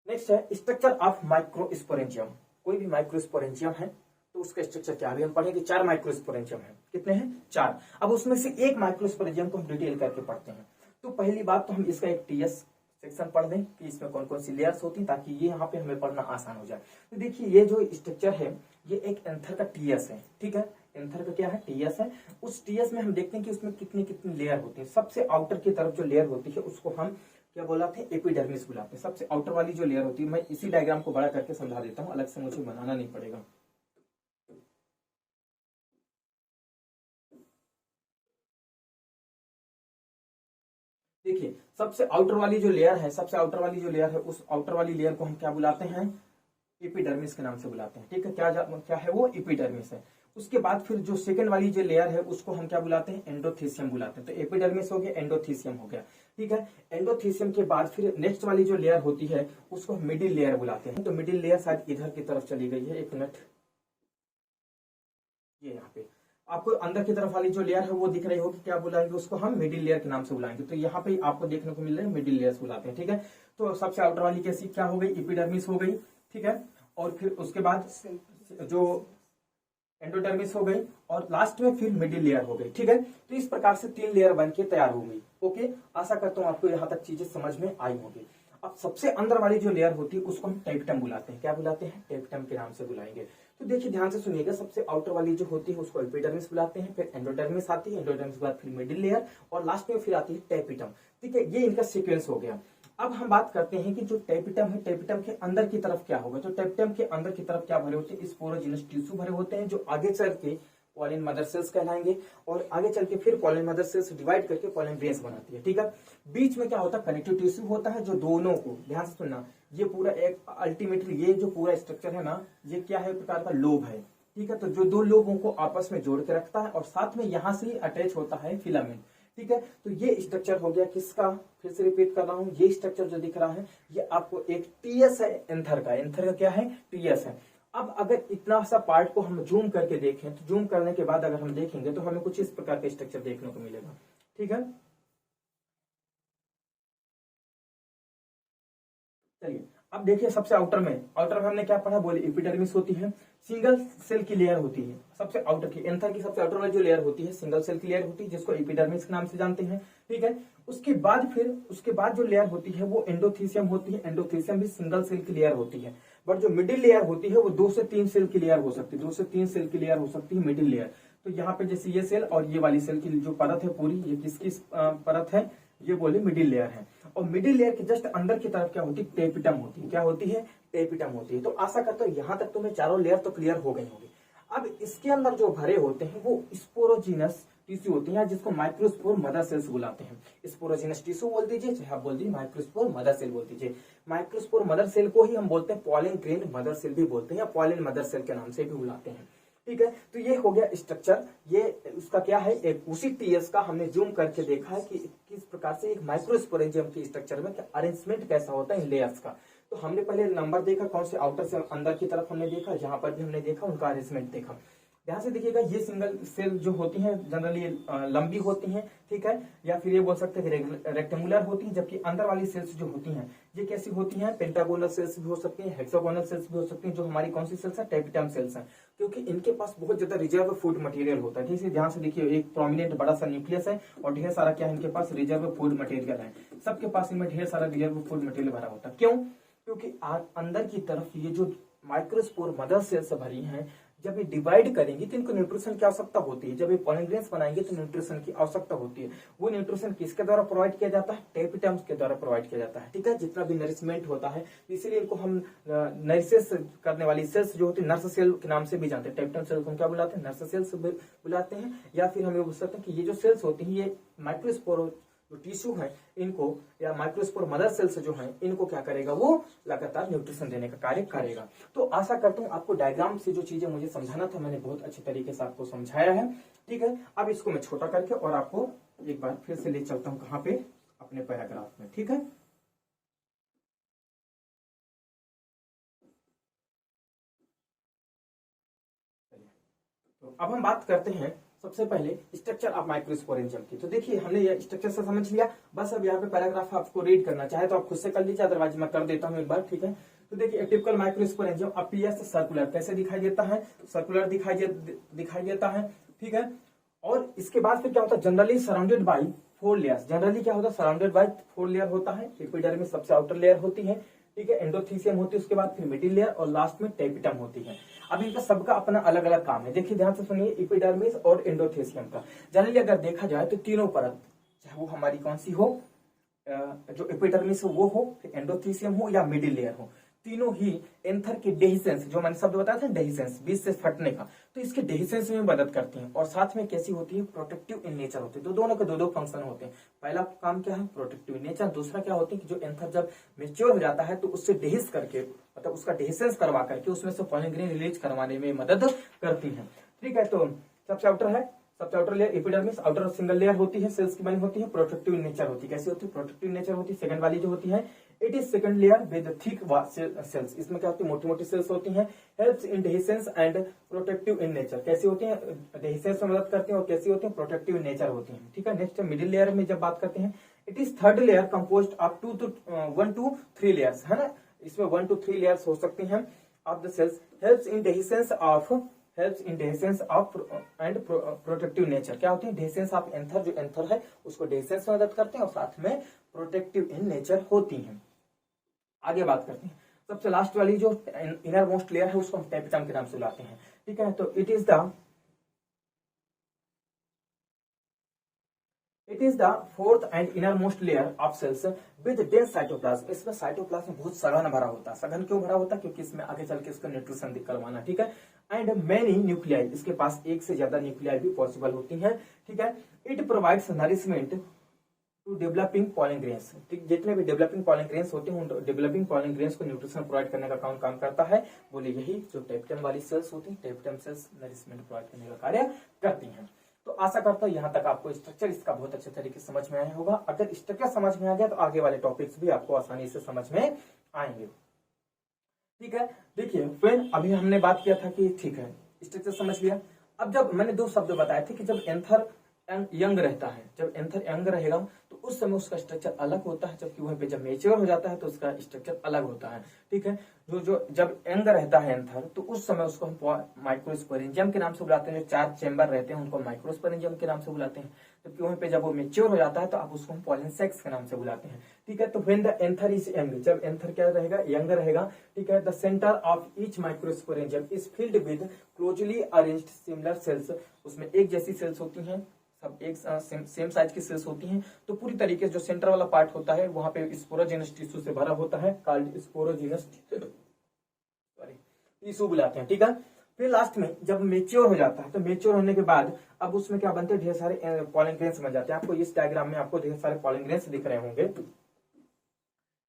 नेक्स्ट है स्ट्रक्चर ऑफ माइक्रोस्पोरेंजियम। कोई भी माइक्रोस्पोरेंजियम है तो उसका स्ट्रक्चर क्या, अभी हम पढ़ेंगे 4 माइक्रोस्पोरेंजियम है, कितने हैं, 4। अब उसमें से एक माइक्रोस्पोरेंजियम को हम डिटेल करके पढ़ते हैं। तो पहली बात तो हम इसका एक टीएस सेक्शन पढ़ दें कि इसमें कौन कौन सी लेयर्स होती हैं, ताकि ये यहाँ पे हमें पढ़ना आसान हो जाए। तो देखिए ये जो स्ट्रक्चर है ये एक एंथर का टीएस है, ठीक है। एंथर का क्या है, टीएस है। उस टीएस में हम देखते हैं कि उसमें कितनी कितनी लेयर होती है। सबसे आउटर की तरफ जो लेयर होती है उसको हम क्या बुलाते हैं, एपिडर्मिस बुलाते हैं। सबसे आउटर वाली जो लेयर होती है, मैं इसी डायग्राम को बड़ा करके समझा देता हूँ, अलग से मुझे बनाना नहीं पड़ेगा। देखिए सबसे आउटर वाली जो लेयर है, सबसे आउटर वाली जो लेयर है, उस आउटर वाली लेयर को हम क्या बुलाते हैं, एपिडर्मिस के नाम से बुलाते हैं, ठीक है। क्या है वो, एपिडर्मिस है। उसके बाद फिर जो सेकंड वाली जो लेयर है उसको हम क्या बुलाते हैं, एंडोथीसियम बुलाते हैं। तो एपिडर्मिस हो गया, एंडोथीसियम हो गया, ठीक है। एंडोथीसियम के बाद फिर नेक्स्ट वाली जो लेयर होती है उसको मिडिल लेयर बुलाते हैं। तो मिडिल लेयर शायद इधर की तरफ चली गई है, एक मिनट, ये यहाँ पे आपको अंदर की तरफ वाली जो लेयर है वो दिख रही होगी, क्या बुलाएंगे उसको हम, मिडिल लेयर के नाम से बुलाएंगे। तो यहाँ पे आपको देखने को मिल रहा है मिडिल लेयर्स बुलाते हैं, ठीक है। तो सबसे आउटर वाली कैसी क्या हो गई, एपिडर्मिस हो गई, ठीक है। और फिर उसके बाद जो एंडोडर्मिस हो गई और लास्ट में फिर मिडिल लेयर हो गई, ठीक है। तो इस प्रकार से 3 लेयर बन के तैयार हो गई। ओके, आशा करता हूँ आपको यहाँ तक चीजें समझ में आई होगी। अब सबसे अंदर वाली जो लेयर होती है उसको हम टेपिटम बुलाते हैं। क्या बुलाते हैं, टेपिटम के नाम से बुलाएंगे। तो देखिए ध्यान से सुनिएगा, सबसे आउटर वाली जो होती है उसको एपिडर्मिस बुलाते हैं, फिर एंडोडर्मिस आती है, एंडोडर्मिस के बाद फिर मिडिल लेयर और लास्ट में फिर आती है टेपिटम, ठीक है। ये इनका सीक्वेंस हो गया। अब हम बात करते हैं कि जो टेपिटम है, टेपिटम के अंदर की तरफ क्या होगा। तो टेपिटम के अंदर की तरफ क्या भरे होते हैं, स्पोरोजिनस टिश्यू भरे होते हैं, जो आगे चल के पॉलिन मदर सेल्स कहलाएंगे और आगे चल के फिर पॉलिन मदर सेल्स डिवाइड करके पॉलिन ग्रेन्स बनाती है, ठीक है। बीच में क्या होता है, कनेक्टिव टिश्यू होता है, जो दोनों को, ध्यान से सुनना, ये पूरा एक अल्टीमेटली ये जो पूरा स्ट्रक्चर है ना, ये क्या है, प्रकार का लोब है, ठीक है। तो जो 2 लोबों को आपस में जोड़ के रखता है और साथ में यहाँ से अटैच होता है फिलामेंट, ठीक है, तो ये स्ट्रक्चर हो गया किसका, फिर से रिपीट कर रहा हूं, ये स्ट्रक्चर जो दिख रहा है ये आपको एक टीएस है, एंथर का, एंथर का क्या है, टीएस है। अब अगर इतना सा पार्ट को हम जूम करके देखें तो जूम करने के बाद अगर हम देखेंगे तो हमें कुछ इस प्रकार का स्ट्रक्चर देखने को मिलेगा। ठीक है, चलिए अब देखिए सबसे आउटर में हमने क्या पढ़ा, बोले एपिडर्मिस होती है, सिंगल सेल की लेयर होती है, सबसे आउटर की, एंथर की सबसे आउटर वाली जो लेयर होती है सिंगल सेल की लेयर होती है जिसको एपिडर्मिस के नाम से जानते हैं। ठीक है, उसके बाद जो लेयर होती है वो एंडोथीसियम होती है, एंडोथीसियम भी सिंगल सेल की लेयर होती है, बट जो मिडिल लेयर होती है वो 2 से 3 सेल की लेयर हो सकती है, 2 से 3 सेल की लेयर हो सकती है मिडिल लेयर। तो यहाँ पे जैसे ये सेल और ये वाली सेल की जो परत है पूरी, ये किसकी परत है, ये बोले मिडिल लेयर है। और मिडिल लेयर के जस्ट अंदर की तरफ क्या होती है, टेपिटम होती है, क्या होती है, टेपिटम होती है। तो आशा करता हूं यहाँ तक तुम्हें चारों लेयर तो क्लियर हो गई होगी। अब इसके अंदर जो भरे होते हैं वो स्पोरोजीनस टिश्यू होती है जिसको माइक्रोस्पोर मदर सेल्स बुलाते हैं। स्पोरोजीनस टिश्यू बोल दीजिए, चाहे आप बोल दीजिए माइक्रोस्पोर मदर सेल बोल दीजिए। माइक्रोस्पोर मदर सेल को ही हम बोलते हैं पॉलन ग्रेन मदर सेल भी बोलते हैं या पॉलन मदर सेल के नाम से भी बुलाते हैं। ठीक है, तो ये हो गया स्ट्रक्चर, ये उसका क्या है, एक उसी टीएस का हमने जूम करके देखा है कि किस प्रकार से एक माइक्रोस्पोरेंजियम के स्ट्रक्चर में अरेंजमेंट कैसा होता है इन लेयर्स का। तो हमने पहले नंबर देखा, कौन से आउटर से अंदर की तरफ हमने देखा, जहां पर भी हमने देखा उनका अरेंजमेंट देखा। ध्यान से देखिएगा, ये सिंगल सेल जो होती हैं जनरली लंबी होती हैं, ठीक है, या फिर ये बोल सकते हैं कि रेक्टेंगुलर होती हैं, जबकि अंदर वाली सेल्स जो होती हैं ये कैसी होती हैं, पेंटागोनल सेल्स भी हो सकती हैं, हेक्सागोनल सेल्स भी हो सकती हैं, जो हमारी कौन सी सेल्स है, टेपिटम सेल्स हैं, क्योंकि इनके पास बहुत ज्यादा रिजर्व फूड मटेरियल होता है। ठीक है, ध्यान से देखिए, एक प्रोमिनेंट बड़ा सा न्यूक्लियस है और ढेर सारा क्या है इनके पास, रिजर्व फूड मटेरियल है। सबके पास इनमें ढेर सारा रिजर्व फूड मटेरियल भरा होता है। क्यों, क्योंकि अंदर की तरफ ये जो माइक्रोस्पोर मदर सेल से भरी हैं, जब ये डिवाइड करेंगी तो इनको न्यूट्रिशन की आवश्यकता होती है। जब ये पॉलन ग्रेन्स बनाएंगे तो न्यूट्रिशन की आवश्यकता होती है। वो न्यूट्रिशन किसके द्वारा प्रोवाइड किया जाता है, टेपिटम्स के द्वारा प्रोवाइड किया जाता है। ठीक है, जितना भी नरिशमेंट होता है, इसीलिए इनको हम नरिशेस करने वाली सेल्स जो होती है नर्स सेल के नाम से भी जानते हैं। टेपिटम सेल को हम क्या बुलाते हैं, नर्स सेल्स बुलाते हैं, या फिर हम ये बोल सकते हैं कि ये जो सेल्स होती है ये माइक्रोस्पोर जो टिश्यू है इनको, या माइक्रोस्पोर मदर सेल्स जो है इनको क्या करेगा, वो लगातार न्यूट्रिशन देने का कार्य करेगा। तो आशा करता हूं आपको डायग्राम से जो चीजें मुझे समझाना था मैंने बहुत अच्छे तरीके से आपको समझाया है। ठीक है, अब इसको मैं छोटा करके और आपको एक बार फिर से ले चलता हूं कहां पे, अपने पैराग्राफ में। ठीक है, तो अब हम बात करते हैं सबसे पहले स्ट्रक्चर ऑफ माइक्रोस्पोरेंजियम की। तो देखिए हमने ये स्ट्रक्चर से समझ लिया, बस अब यहाँ पे पैराग्राफ आपको रीड करना चाहे तो आप खुद से कर लीजिए, अदरवाइज मैं कर देता हूँ एक बार। ठीक है, तो देखिए टिपिकल माइक्रोस्पोरेंजियम अपीयर्स सर्कुलर, कैसे दिखाई देता है, सर्कुलर दिखाई देता है। ठीक है, और इसके बाद फिर क्या होता है, generally surrounded by 4 layers. Generally क्या होता है, सराउंडेड बाई 4 लेयर होता है। एपिडर्मिस सबसे आउटर लेयर होती है, ठीक है, एंडोथीसियम होती है, उसके बाद फिर मिडिल लेयर और लास्ट में टेपिटम होती है। अब इनका सबका अपना अलग अलग काम है। देखिए ध्यान से सुनिए, एपिडर्मिस और एंडोथीसियम का जनरली अगर देखा जाए तो तीनों परत, चाहे वो हमारी कौन सी हो, जो एपिडर्मिस हो वो हो, फिर एंडोथीसियम हो या मिडिल लेयर हो, तीनों ही एंथर के डेहिसेंस, जो मैंने शब्द बताया था डेहिसेंस, बीच से फटने का, तो इसके डेहिसेंस में मदद करती हैं। और साथ में कैसी होती है, प्रोटेक्टिव इन नेचर होती है। तो दोनों के दो फंक्शन होते हैं। पहला काम क्या है, प्रोटेक्टिव इन नेचर, दूसरा क्या होती है कि जो एंथर जब मेच्योर हो जाता है तो उससे डेहिस करके, मतलब उसका डेहिसेंस करवा करके उसमें से पॉलन ग्रेन रिलीज करवाने में मदद करती है। ठीक है, तो सबसे outer layer epidermis, outer single layer होती है, सेल्स की बनी होती है, प्रोटेक्टिव इन नेचर होती है। कैसी होती है, प्रोटेक्टिव इन नेचर होती है। सेकंड वाली जो होती है it is second layer with thick cells, इसमें क्या होती है, मोटी मोटी सेल्स होती हैं, helps in dehiscence and protective in nature. कैसी होती है, डेहिसेंस में मदद करती हैं, और कैसी होती है, प्रोटेक्टिव इन नेचर होती हैं। ठीक है, नेक्स्ट मिडिल लेयर में जब बात करते हैं, it is third layer composed of 1 to 3 layers, है ना, इसमें 1 to 3 लेयर्स हो सकती हैं of the cells, helps in dehiscence of and protective nature. क्या होती है, डेहिसेंस ऑफ एंथर, जो एंथर है उसको डेहिसेंस में मदद करते हैं और साथ में प्रोटेक्टिव इन नेचर होती हैं। आगे बात करते हैं, सबसे लास्ट वाली जो इनर मोस्ट लेयर है उसको हम टेपिटम के नाम से बुलाते हैं। ठीक है, तो it is the fourth and inner most layer of cells with dense cytoplasm. इसमें साइटोप्लाज्म बहुत सघन भरा होता है। सघन क्यों भरा होता है, क्योंकि इसमें आगे चल के इसको न्यूट्रिशन करवाना। ठीक है, एंड मेनी न्यूक्लियाई, इसके पास एक से ज्यादा न्यूक्लियाई भी पॉसिबल होती हैं। ठीक है, it provides nourishment to developing pollen grains. जितने भी डेवलपिंग पॉलन ग्रेन्स होते हैं उन डेवलपिंग पॉलन ग्रेन्स को न्यूट्रिशन प्रोवाइड करने का काम करता है। बोले यही जो टेपिटम वाली सेल्स होती है, टेपिटम सेल्स नरिशमेंट प्रोवाइड करने का कार्य करती हैं। तो तो आशा करता हूँ यहाँ तक आपको स्ट्रक्चर इसका बहुत अच्छे तरीके से समझ में आया होगा। अगर स्ट्रक्चर समझ में आ गया तो आगे वाले टॉपिक्स भी आपको आसानी से समझ में आएंगे। ठीक है, देखिए फ्रेंड, अभी हमने बात किया था कि ठीक है स्ट्रक्चर समझ लिया। अब जब मैंने दो शब्द बताए थे कि जब एंथर यंग रहता है, जब एंथर यंग रहेगा तो उस समय उसका स्ट्रक्चर अलग होता है, जबकि वहीं पे जब मेच्योर हो जाता है तो उसका स्ट्रक्चर अलग होता है। ठीक है, जो जब यंग रहता है एंथर तो उस समय उसको हम माइक्रोस्पोरेंजियम के नाम से बुलाते हैं। जो 4 चेंबर रहते हैं उनको माइक्रोस्पोरेंजियम के नाम से बुलाते हैं, जबकि वहीं पे जब वो मेच्योर हो जाता है तो आप उसको हम पॉलन सेक्स के नाम से बुलाते हैं। ठीक है, तो when the anther is young, जब एंथर क्या रहेगा, यंग रहेगा। ठीक है, the centre of each microsporangium is filled with closely arranged similar sales, उसमें एक जैसी सेल्स होती हैं, सब एक सेम साइज की सेल्स होती हैं। तो पूरी तरीके से जो सेंटर वाला पार्ट होता है वहां पे स्पोरोजेनस टिश्यू से भरा होता है, कॉल्ड स्पोरोजेनस टिश्यू बुलाते हैं। ठीक है, फिर लास्ट में जब मेच्योर हो जाता है तो मेच्योर होने के बाद अब उसमें क्या बनते हैं, ढेर सारे पॉलन ग्रेन्स बन जाते हैं। आपको इस डायग्राम में आपको ढेर सारे पॉलन ग्रेन्स दिख रहे होंगे,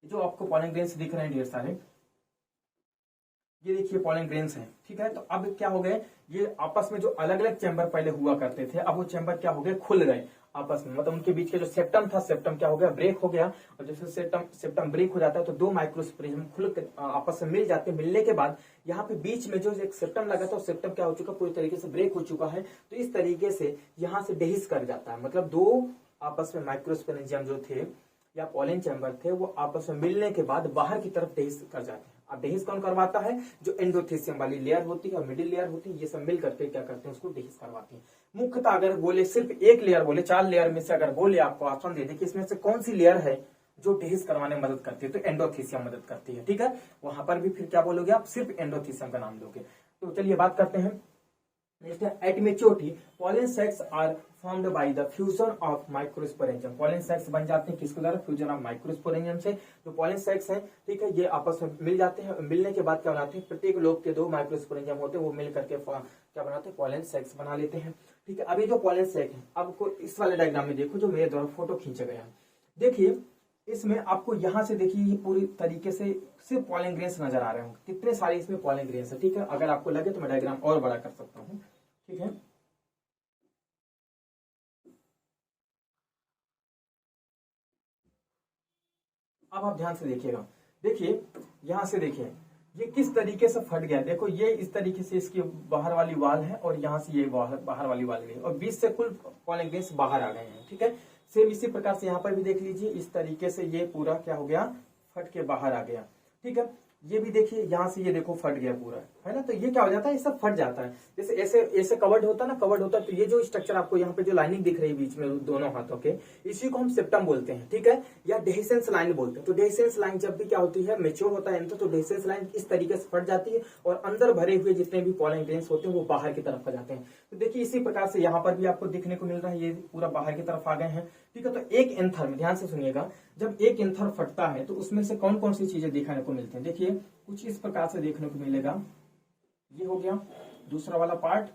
जो आपको पॉलन ग्रेन्स दिख रहे हैं ढेर सारे, ये देखिए पॉलन ग्रेन्स हैं। ठीक है, तो अब क्या हो गए, ये आपस में जो अलग अलग चैम्बर पहले हुआ करते थे अब वो चैम्बर क्या हो गए, खुल गए आपस में। मतलब उनके बीच का जो सेप्टम था, सेप्टम क्या हो गया, ब्रेक हो गया। और जैसे सेप्टम ब्रेक हो जाता है तो दो माइक्रोस्पोरेंजियम खुल आपस में मिल जाते हैं। मिलने के बाद यहाँ पे बीच में जो एक सेप्टम लगा था, सेप्टम क्या हो चुका, पूरी तरीके से ब्रेक हो चुका है। तो इस तरीके से यहाँ से डेहिस कर जाता है, मतलब दो आपस में माइक्रोस्पोरेंजियम जो थे या पॉलन चैम्बर थे वो आपस में मिलने के बाद बाहर की तरफ डेहिस कर जाते हैं। अब डेहिस कौन करवाता है, जो एंडोथेसियम वाली लेयर होती है और मिडिल लेयर होती है, ये सब मिल करके क्या करते हैं, उसको डेहिस करवाते हैं। मुख्यतः अगर बोले सिर्फ एक लेयर बोले, 4 लेयर में से अगर बोले आपको ऑप्शन दे दे कि इसमें से कौन सी लेयर है जो डेहिस करवाने में मदद करती है, तो एंडोथेसियम मदद करती है। ठीक है, वहां पर भी फिर क्या बोलोगे आप, सिर्फ एंडोथेसियम का नाम लोगे। तो चलिए बात करते हैं। At maturity, pollen sacs are formed by the fusion of microsporangium. pollen sacs बन जाते हैं किसके द्वारा, फ्यूजन ऑफ माइक्रोस्पोरेंजियम से। जो pollen sacs हैं, ठीक है, ये आपस में मिल जाते हैं। मिलने के बाद क्या बनाते हैं, प्रत्येक लोग के 2 माइक्रोस्पोरेंजियम होते हैं, वो मिल करके क्या बनाते हैं, pollen sacs बना लेते हैं। ठीक है, अभी जो pollen sac है, आपको इस वाले डायग्राम में देखो जो मेरे द्वारा फोटो खींचा गया है। देखिए इसमें आपको यहाँ से देखिए ये पूरी तरीके से सिर्फ पॉलन ग्रेन्स नजर आ रहे होंगे, कितने सारे इसमें पॉलन ग्रेन्स है। ठीक है, अगर आपको लगे तो मैं डायग्राम और बड़ा कर सकता हूँ। ठीक है, अब आप ध्यान से देखिएगा। देखिए यहां से देखिए ये किस तरीके से फट गया। देखो ये इस तरीके से इसकी बाहर वाली वाल है और यहाँ से ये बाहर वाली वाल गई और बीच से कुल पॉलन ग्रेन्स बाहर आ गए हैं। ठीक है, सेम इसी प्रकार से यहाँ पर भी देख लीजिए, इस तरीके से ये पूरा क्या हो गया, फट के बाहर आ गया। ठीक है, ये भी देखिए यहाँ से ये देखो फट गया पूरा, है ना। तो ये क्या हो जाता है, ये सब फट जाता है। जैसे ऐसे ऐसे कवर्ड होता है ना, कवर्ड होता है। तो ये जो स्ट्रक्चर आपको यहाँ पे जो लाइनिंग दिख रही है बीच में दोनों हाथों के, इसी को हम सेप्टम बोलते हैं। ठीक है, या डेहिसेंस लाइन बोलते हैं। तो डेहिसेंस लाइन जब भी क्या होती है, मेच्योर होता है तो डेहिसेंस लाइन इस तरीके से फट जाती है और अंदर भरे हुए जितने भी पॉलन ग्रेन्स होते हैं वो बाहर की तरफ आ जाते हैं। तो देखिए इसी प्रकार से यहाँ पर भी आपको देखने को मिल रहा है, ये पूरा बाहर की तरफ आ गए हैं। ठीक है, तो एक एंथर में ध्यान से सुनिएगा, जब एक एंथर फटता है तो उसमें से कौन कौन सी चीजें देखने को मिलती हैं। देखिए कुछ इस प्रकार से देखने को मिलेगा, ये हो गया दूसरा वाला पार्ट,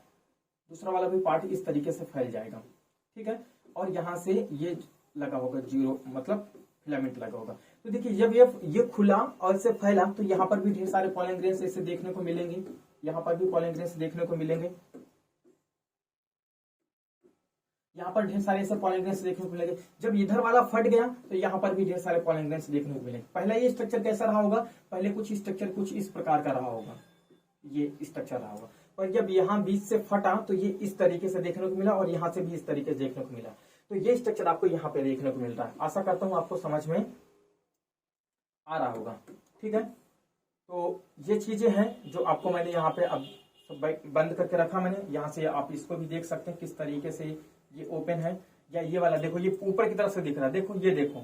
दूसरा वाला भी पार्ट इस तरीके से फैल जाएगा। ठीक है, और यहां से ये लगा होगा जीरो, मतलब फिलामेंट लगा होगा। तो देखिए जब ये खुला और इसे फैला तो यहाँ पर भी ढेर सारे पॉलन ग्रेन्स ऐसे देखने को मिलेंगे, यहाँ पर भी पॉलन ग्रेन्स देखने को मिलेंगे, यहाँ पर ढेर सारे ऐसे पॉलन ग्रेन्स देखने को मिलेंगे। जब इधर वाला फट गया तो यहाँ पर भी ढेर सारे पॉलन ग्रेन्स देखने को मिलेंगे। पहला ये स्ट्रक्चर कैसा रहा होगा, पहले कुछ स्ट्रक्चर कुछ इस प्रकार का रहा होगा, ये स्ट्रक्चर रहा होगा। पर जब यहाँ बीच से फटा तो ये इस तरीके से देखने को मिला और यहाँ से भी इस तरीके से देखने को मिला। तो ये स्ट्रक्चर आपको यहाँ पे देखने को मिल रहा है। आशा करता हूँ आपको समझ में आ रहा होगा। ठीक है, तो ये चीजें हैं जो आपको मैंने यहाँ पे अब बंद करके रखा मैंने। यहाँ से आप इसको भी देख सकते हैं किस तरीके से ये ओपन है, या ये वाला देखो ये ऊपर की तरफ से दिख रहा है। देखो ये देखो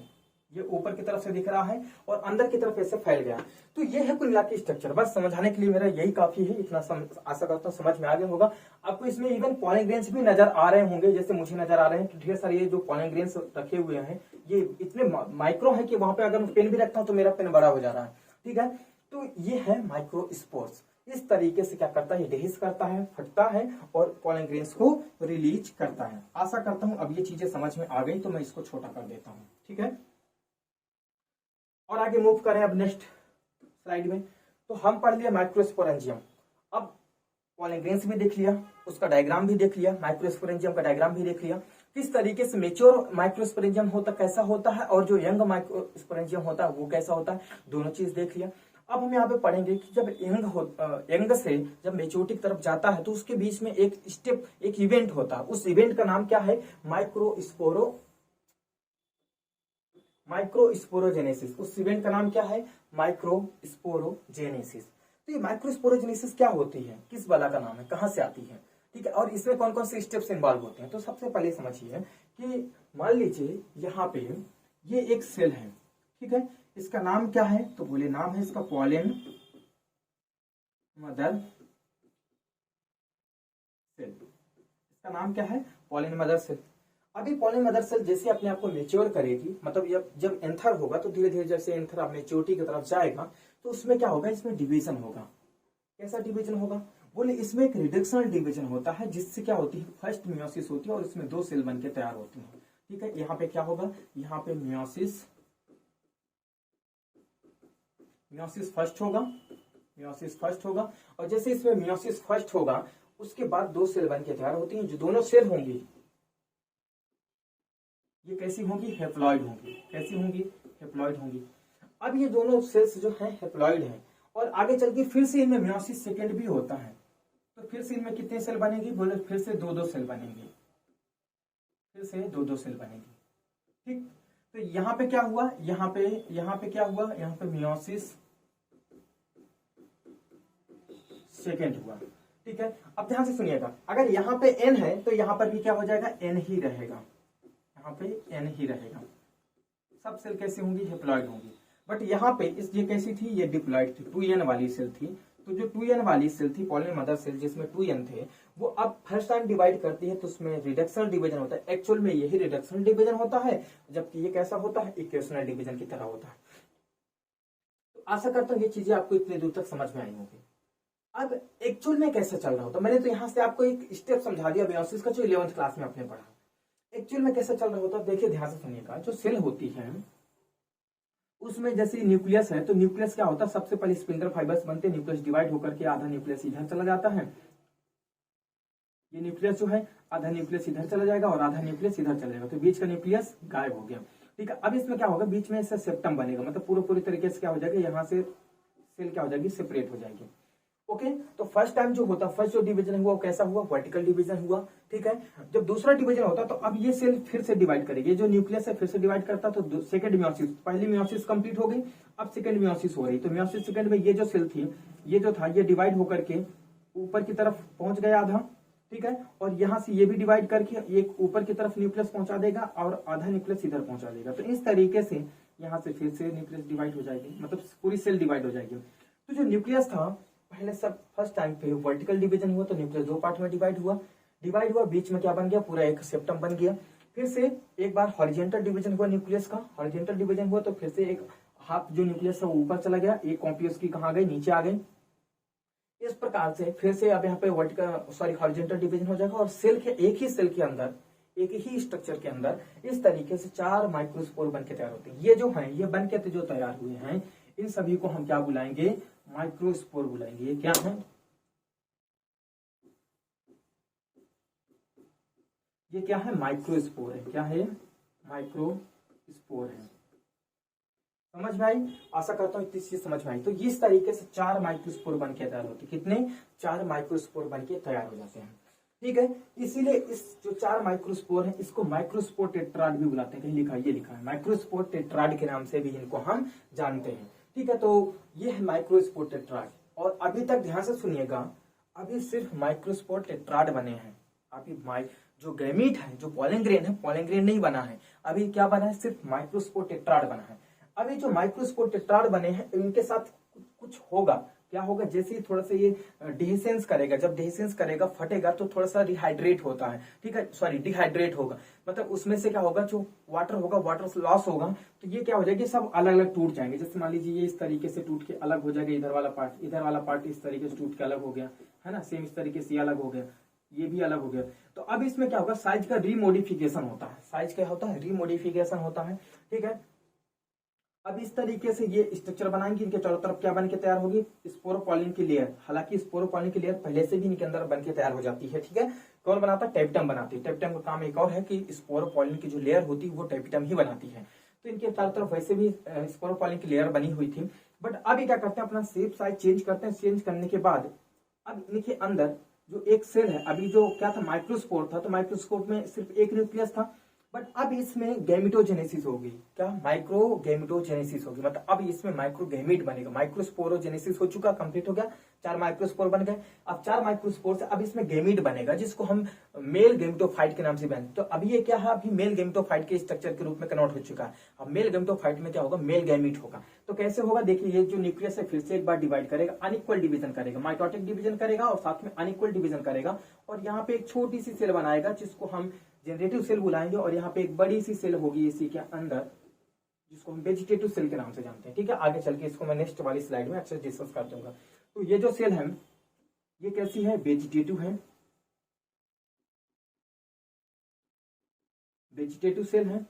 ये ऊपर की तरफ से दिख रहा है और अंदर की तरफ ऐसे फैल गया। तो ये है कुल मिला के स्ट्रक्चर। बस समझाने के लिए मेरा यही काफी है, इतना आशा करता हूँ समझ में आ गया होगा आपको। इसमें इवन पॉलन ग्रेन्स भी नजर आ रहे होंगे, जैसे मुझे नजर आ रहे हैं। तो ढेर सारे ये जो पॉलन ग्रेन्स रखे हुए हैं ये इतने माइक्रो है कि वहां पे अगर मैं पेन भी रखता हूँ तो मेरा पेन बड़ा हो जा रहा है। ठीक है, तो ये है माइक्रोस्पोर्स। इस तरीके से क्या करता है, डेहिस करता है, फटता है और पॉलन ग्रेन्स को रिलीज करता है। आशा करता हूं अब ये चीजें समझ में आ गई, तो मैं इसको छोटा कर देता हूं। ठीक है, और आगे मूव करें अब नेक्स्ट स्लाइड में। तो हम पढ़ लिया माइक्रोस्पोरेंजियम। अब पॉलन ग्रेन्स भी देख लिया, उसका डायग्राम भी देख लिया, माइक्रोस्पोरेंजियम का डायग्राम भी देख लिया, किस तरीके से मेच्योर माइक्रोस्पोरेंजियम होता कैसा होता है और जो यंग माइक्रोस्पोरेंजियम होता है वो कैसा होता है, दोनों चीज देख लिया। अब हम यहाँ पे पढ़ेंगे कि जब यंग से जब मेच्योरिटी की तरफ जाता है तो उसके बीच में एक स्टेप, एक इवेंट होता है। उस इवेंट का नाम क्या है? माइक्रोस्पोरोजेनेसिस। उस इवेंट का नाम क्या है? माइक्रोस्पोरोजेनेसिस। तो ये माइक्रोस्पोरोजेनेसिस क्या होती है, किस बला का नाम है, कहां से आती है, ठीक है, और इसमें कौन कौन से स्टेप्स इन्वॉल्व होते हैं। तो सबसे पहले समझिए कि मान लीजिए यहाँ पे ये एक सेल है, ठीक है, इसका नाम क्या है? तो बोले नाम है इसका पॉलन मदर सेल। इसका नाम क्या है? Pollen mother cell. अभी पॉलन मदर सेल जैसे अपने आप को मेच्योर करेगी, मतलब जब एंथर होगा तो धीरे धीरे जैसे एंथर अब मेच्योरिटी की तरफ जाएगा तो उसमें क्या होगा? इसमें डिवीजन होगा। कैसा डिवीजन होगा? बोले इसमें एक रिडक्शनल डिवीजन होता है, जिससे क्या होती है? फर्स्ट मियोसिस होती है और इसमें 2 सेल बनके तैयार होती है, ठीक है। यहाँ पे क्या होगा? यहाँ पे मियोसिस फर्स्ट होगा और जैसे इसमें मियोसिस फर्स्ट होगा उसके बाद 2 सेल बनके तैयार होती हैं। जो दोनों सेल होंगी ये कैसी होंगी? हेप्लॉइड होंगी। कैसी होंगी? हेप्लॉइड होंगी। अब ये दोनों सेल्स जो हैं हेप्लॉइड हैं और आगे चल के फिर से इनमें मियोसिस सेकेंड भी होता है, तो फिर से इनमें कितने सेल बनेगी? बोले फिर से 2-2 सेल बनेंगे, फिर से 2-2 सेल बनेगी, ठीक। तो यहाँ पे क्या हुआ? यहाँ पे क्या हुआ? यहाँ पे मियोसिस सेकेंड हुआ, ठीक है। अब ध्यान से सुनिएगा, अगर यहाँ पे n है तो यहाँ पर भी क्या हो जाएगा? n ही रहेगा, यहाँ पे n ही रहेगा। सब सेल कैसे होंगी? हेप्लॉइड होंगी। बट यहाँ पे ये कैसी थी? ये डिप्लॉइड थी, 2n वाली सेल थी। तो जो 2n वाली सेल थी पॉलन मदर सेल जिसमें 2n थे, वो अब फर्स्ट टाइम डिवाइड करती है तो उसमें रिडक्शनल डिवीजन होता है। एक्चुअल में यही रिडक्शनल डिवीजन होता है, जबकि ये कैसा होता है? इक्वेशनल डिवीजन की तरह होता है। तो आशा करता हूँ ये चीजें आपको इतनी दूर तक समझ में आई होगी। अब एक्चुअल में कैसे चल रहा होता? मैंने तो यहाँ से आपको एक स्टेप समझा दिया मेयोसिस का, जो 11th क्लास में आपने पढ़ा। एक्चुअल में कैसे चल रहा होता? देखिए ध्यान से सुनिएगा। जो सेल होती है उसमें जैसे न्यूक्लियस है, तो न्यूक्लियस क्या होता है? सबसे पहले स्पिंडल फाइबर्स बनते हैं, न्यूक्लियस डिवाइड होकर के आधा न्यूक्लियस इधर चला जाता है। ये न्यूक्लियस जो है आधा न्यूक्लियस इधर चला जाएगा और आधा न्यूक्लियस इधर चला जाएगा, तो बीच का न्यूक्लियस गायब हो गया, ठीक है। अब इसमें क्या होगा? बीच में इससे सेप्टम बनेगा, मतलब पूरी तरीके से क्या हो जाएगा? यहाँ से सेल क्या हो जाएगी? सेपरेट हो जाएगी। ओके, तो फर्स्ट टाइम जो होता, फर्स्ट जो डिवीजन हुआ वो कैसा हुआ? वर्टिकल डिवीजन हुआ, ठीक है। जब दूसरा डिवीजन होता तो अब ये सेल फिर से डिवाइड करेगी, ये जो न्यूक्लियस है फिर से डिवाइड करता, तो सेकंड मियोसिस, पहली मियोसिस कंप्लीट हो गई, अब सेकंड मियोसिस हो रही। तो मियोसिस सेकंड में ये जो सेल थी, ये जो था, ये डिवाइड होकर के ऊपर की तरफ पहुंच गया आधा, ठीक है, और यहां से ये भी डिवाइड करके एक ऊपर की तरफ न्यूक्लियस पहुंचा देगा और आधा न्यूक्लियस इधर पहुंचा देगा। तो इस तरीके से यहाँ से फिर से न्यूक्लियस डिवाइड हो जाएगी, मतलब पूरी सेल डिवाइड हो जाएगी। तो जो न्यूक्लियस था पहले सब फर्स्ट टाइम पे वर्टिकल डिवीजन हुआ, तो न्यूक्लियस 2 पार्ट में डिवाइड हुआ, बीच में क्या बन गया? पूरा एक सेप्टम बन गया। फिर से एक बार हॉरिजॉन्टल डिवीजन हुआ न्यूक्लियस का, हॉरिजॉन्टल डिवीजन हुआ तो फिर से एक हाफ जो न्यूक्लियस है वो ऊपर चला गया, एक कॉपी उसकी कहाँ गई? नीचे आ गई। इस प्रकार से फिर से अब यहाँ पे हॉरिजॉन्टल डिवीजन हो जाएगा और सेल के एक ही सेल के अंदर, एक ही स्ट्रक्चर के अंदर इस तरीके से 4 माइक्रोस्पोर बनके तैयार होते हैं। ये जो है ये बनके जो तैयार हुए हैं इन सभी को हम क्या बुलाएंगे? माइक्रोस्पोर बुलाएंगे। ये क्या है? ये क्या है? माइक्रोस्पोर है। क्या है? माइक्रोस्पोर है। समझ में आई? आशा करता हूँ इतनी चीज समझ में आई। तो इस तरीके से 4 माइक्रोस्पोर बन के तैयार होते हैं। कितने? 4 माइक्रोस्पोर बन के तैयार हो जाते हैं, ठीक है। इसीलिए इस जो 4 माइक्रोस्पोर है इसको माइक्रोस्पोर टेट्राड भी बुलाते हैं। कहीं लिखा, ये लिखा है माइक्रोस्पोर टेट्राड के नाम से भी इनको हम जानते हैं, ठीक है। तो ये है माइक्रोस्पोर टेट्राड। और अभी तक ध्यान से सुनिएगा, अभी सिर्फ माइक्रोस्पोर टेट्राड बने हैं। अभी जो गैमीट है, जो पॉलन ग्रेन है, पॉलन ग्रेन नहीं बना है। अभी क्या बना है? सिर्फ माइक्रोस्पोर टेट्राड बना है। अभी जो माइक्रोस्पोर टेट्राड बने हैं इनके साथ कुछ होगा। क्या होगा? जैसे ही थोड़ा सा ये डिहेसेंस करेगा, जब डिहेसेंस करेगा फटेगा तो थोड़ा सा रिहाइड्रेट होता है, ठीक है, सॉरी डिहाइड्रेट होगा, मतलब उसमें से क्या होगा? जो वाटर होगा, वाटर लॉस होगा, तो ये क्या हो जाएगी? सब अलग अलग टूट जाएंगे। जैसे मान लीजिए ये इस तरीके से टूट के अलग हो जाएगा, इधर वाला पार्ट इस तरीके से टूट के अलग हो गया, है ना। सेम इस तरीके से अलग हो गया, ये भी अलग हो गया। तो अब इसमें क्या होगा? साइज का रीमोडिफिकेशन होता है। साइज क्या होता है? रीमोडिफिकेशन होता है, ठीक है। अब इस तरीके से ये स्ट्रक्चर बनाएंगे, इनके चारों तरफ क्या बन के तैयार होगी, स्पोरोपोलिन की लेयर। हालांकि स्पोरोपोलिन की लेयर पहले से भी इनके अंदर बन के तैयार हो जाती है, ठीक है। कौन बनाता है, टेपिटम बनाती है। टेपिटम का काम एक और है कि स्पोरोपोलिन की जो लेयर होती है वो टेपिटम ही बनाती है। तो इनके चारों तरफ वैसे भी स्पोरोपोलिन की लेयर बनी हुई थी, बट अब ये क्या करते हैं, अपना शेप साइज चेंज करते हैं। चेंज करने के बाद अब इनके अंदर जो एक सेल है, अभी जो क्या था, माइक्रोस्पोर था, तो माइक्रोस्कोप में सिर्फ एक न्यूक्लियस था, बट अब इसमें गैमिटोजेनेसिस होगी। क्या, माइक्रोगैमिटोजेनेसिस होगी, मतलब अब इसमें माइक्रोगैमिट बनेगा। माइक्रोस्पोरोजेनेसिस हो चुका, कंप्लीट हो गया, 4 माइक्रोस्पोर बन गए। अब 4 माइक्रोस्पोर से अब इसमें गैमिट बनेगा, जिसको हम मेल गैमिटोफाइट के नाम से जानते हैं। तो अभी ये क्या है, अभी मेल गैमिटोफाइट के स्ट्रक्चर के रूप में कन्वर्ट हो चुका है। अब मेल गैमिटोफाइट में क्या होगा, मेल गैमिट होगा। तो कैसे होगा, देखिए ये जो न्यूक्लियस है फिर से एक बार डिवाइड करेगा, अनइक्वल डिवीजन करेगा, माइटोटिक डिवीजन करेगा और साथ में अनइक्वल डिवीजन करेगा, और यहाँ पे एक छोटी सी सेल बनाएगा जिसको हम जनरेटिव सेल बुलाएंगे, और यहाँ पे एक बड़ी सी सेल होगी इसी के अंदर जिसको हम वेजिटेटिव सेल के नाम से जानते हैं, ठीक है। आगे चल के इसको मैं नेक्स्ट वाली स्लाइड में अच्छे से डिस्कस कर दूंगा। तो ये जो सेल है ये कैसी है, वेजिटेटिव है, वेजिटेटिव सेल है,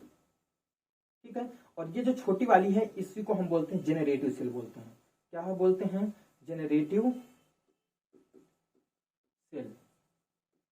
ठीक है। और ये जो छोटी वाली है इसी को हम बोलते हैं जेनरेटिव सेल बोलते हैं। क्या बोलते हैं, जेनरेटिव सेल,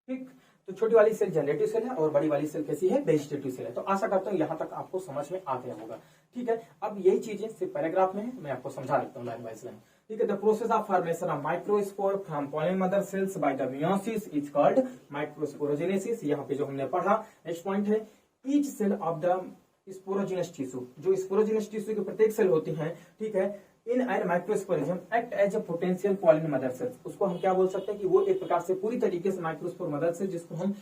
ठीक। तो छोटी वाली सेल जनरेटिव सेल है और बड़ी वाली सेल कैसी है, वेजिटेटिव सेल है। तो आशा करता हूं यहां तक आपको समझ में आ गया होगा, ठीक है। अब यही चीजें सिर्फ पैराग्राफ में है, मैं आपको समझा देता हूँ लाइन बाय लाइन, ठीक है। The process of formation of microspore from pollen mother cells by the meiosis is called microsporogenesis. यहाँ पे जो हमने पढ़ा, नेक्स्ट पॉइंट है, each cell of the sporogenous tissue, जो स्पोरोजिनस टिश्यू की प्रत्येक सेल होती है, ठीक है, in an microsporism act as a potential pollen mother cells. उसको हम क्या बोल सकते हैं कि वो एक प्रकार से पूरी तरीके से माइक्रोस्पोर मदर सेल, जिसको हम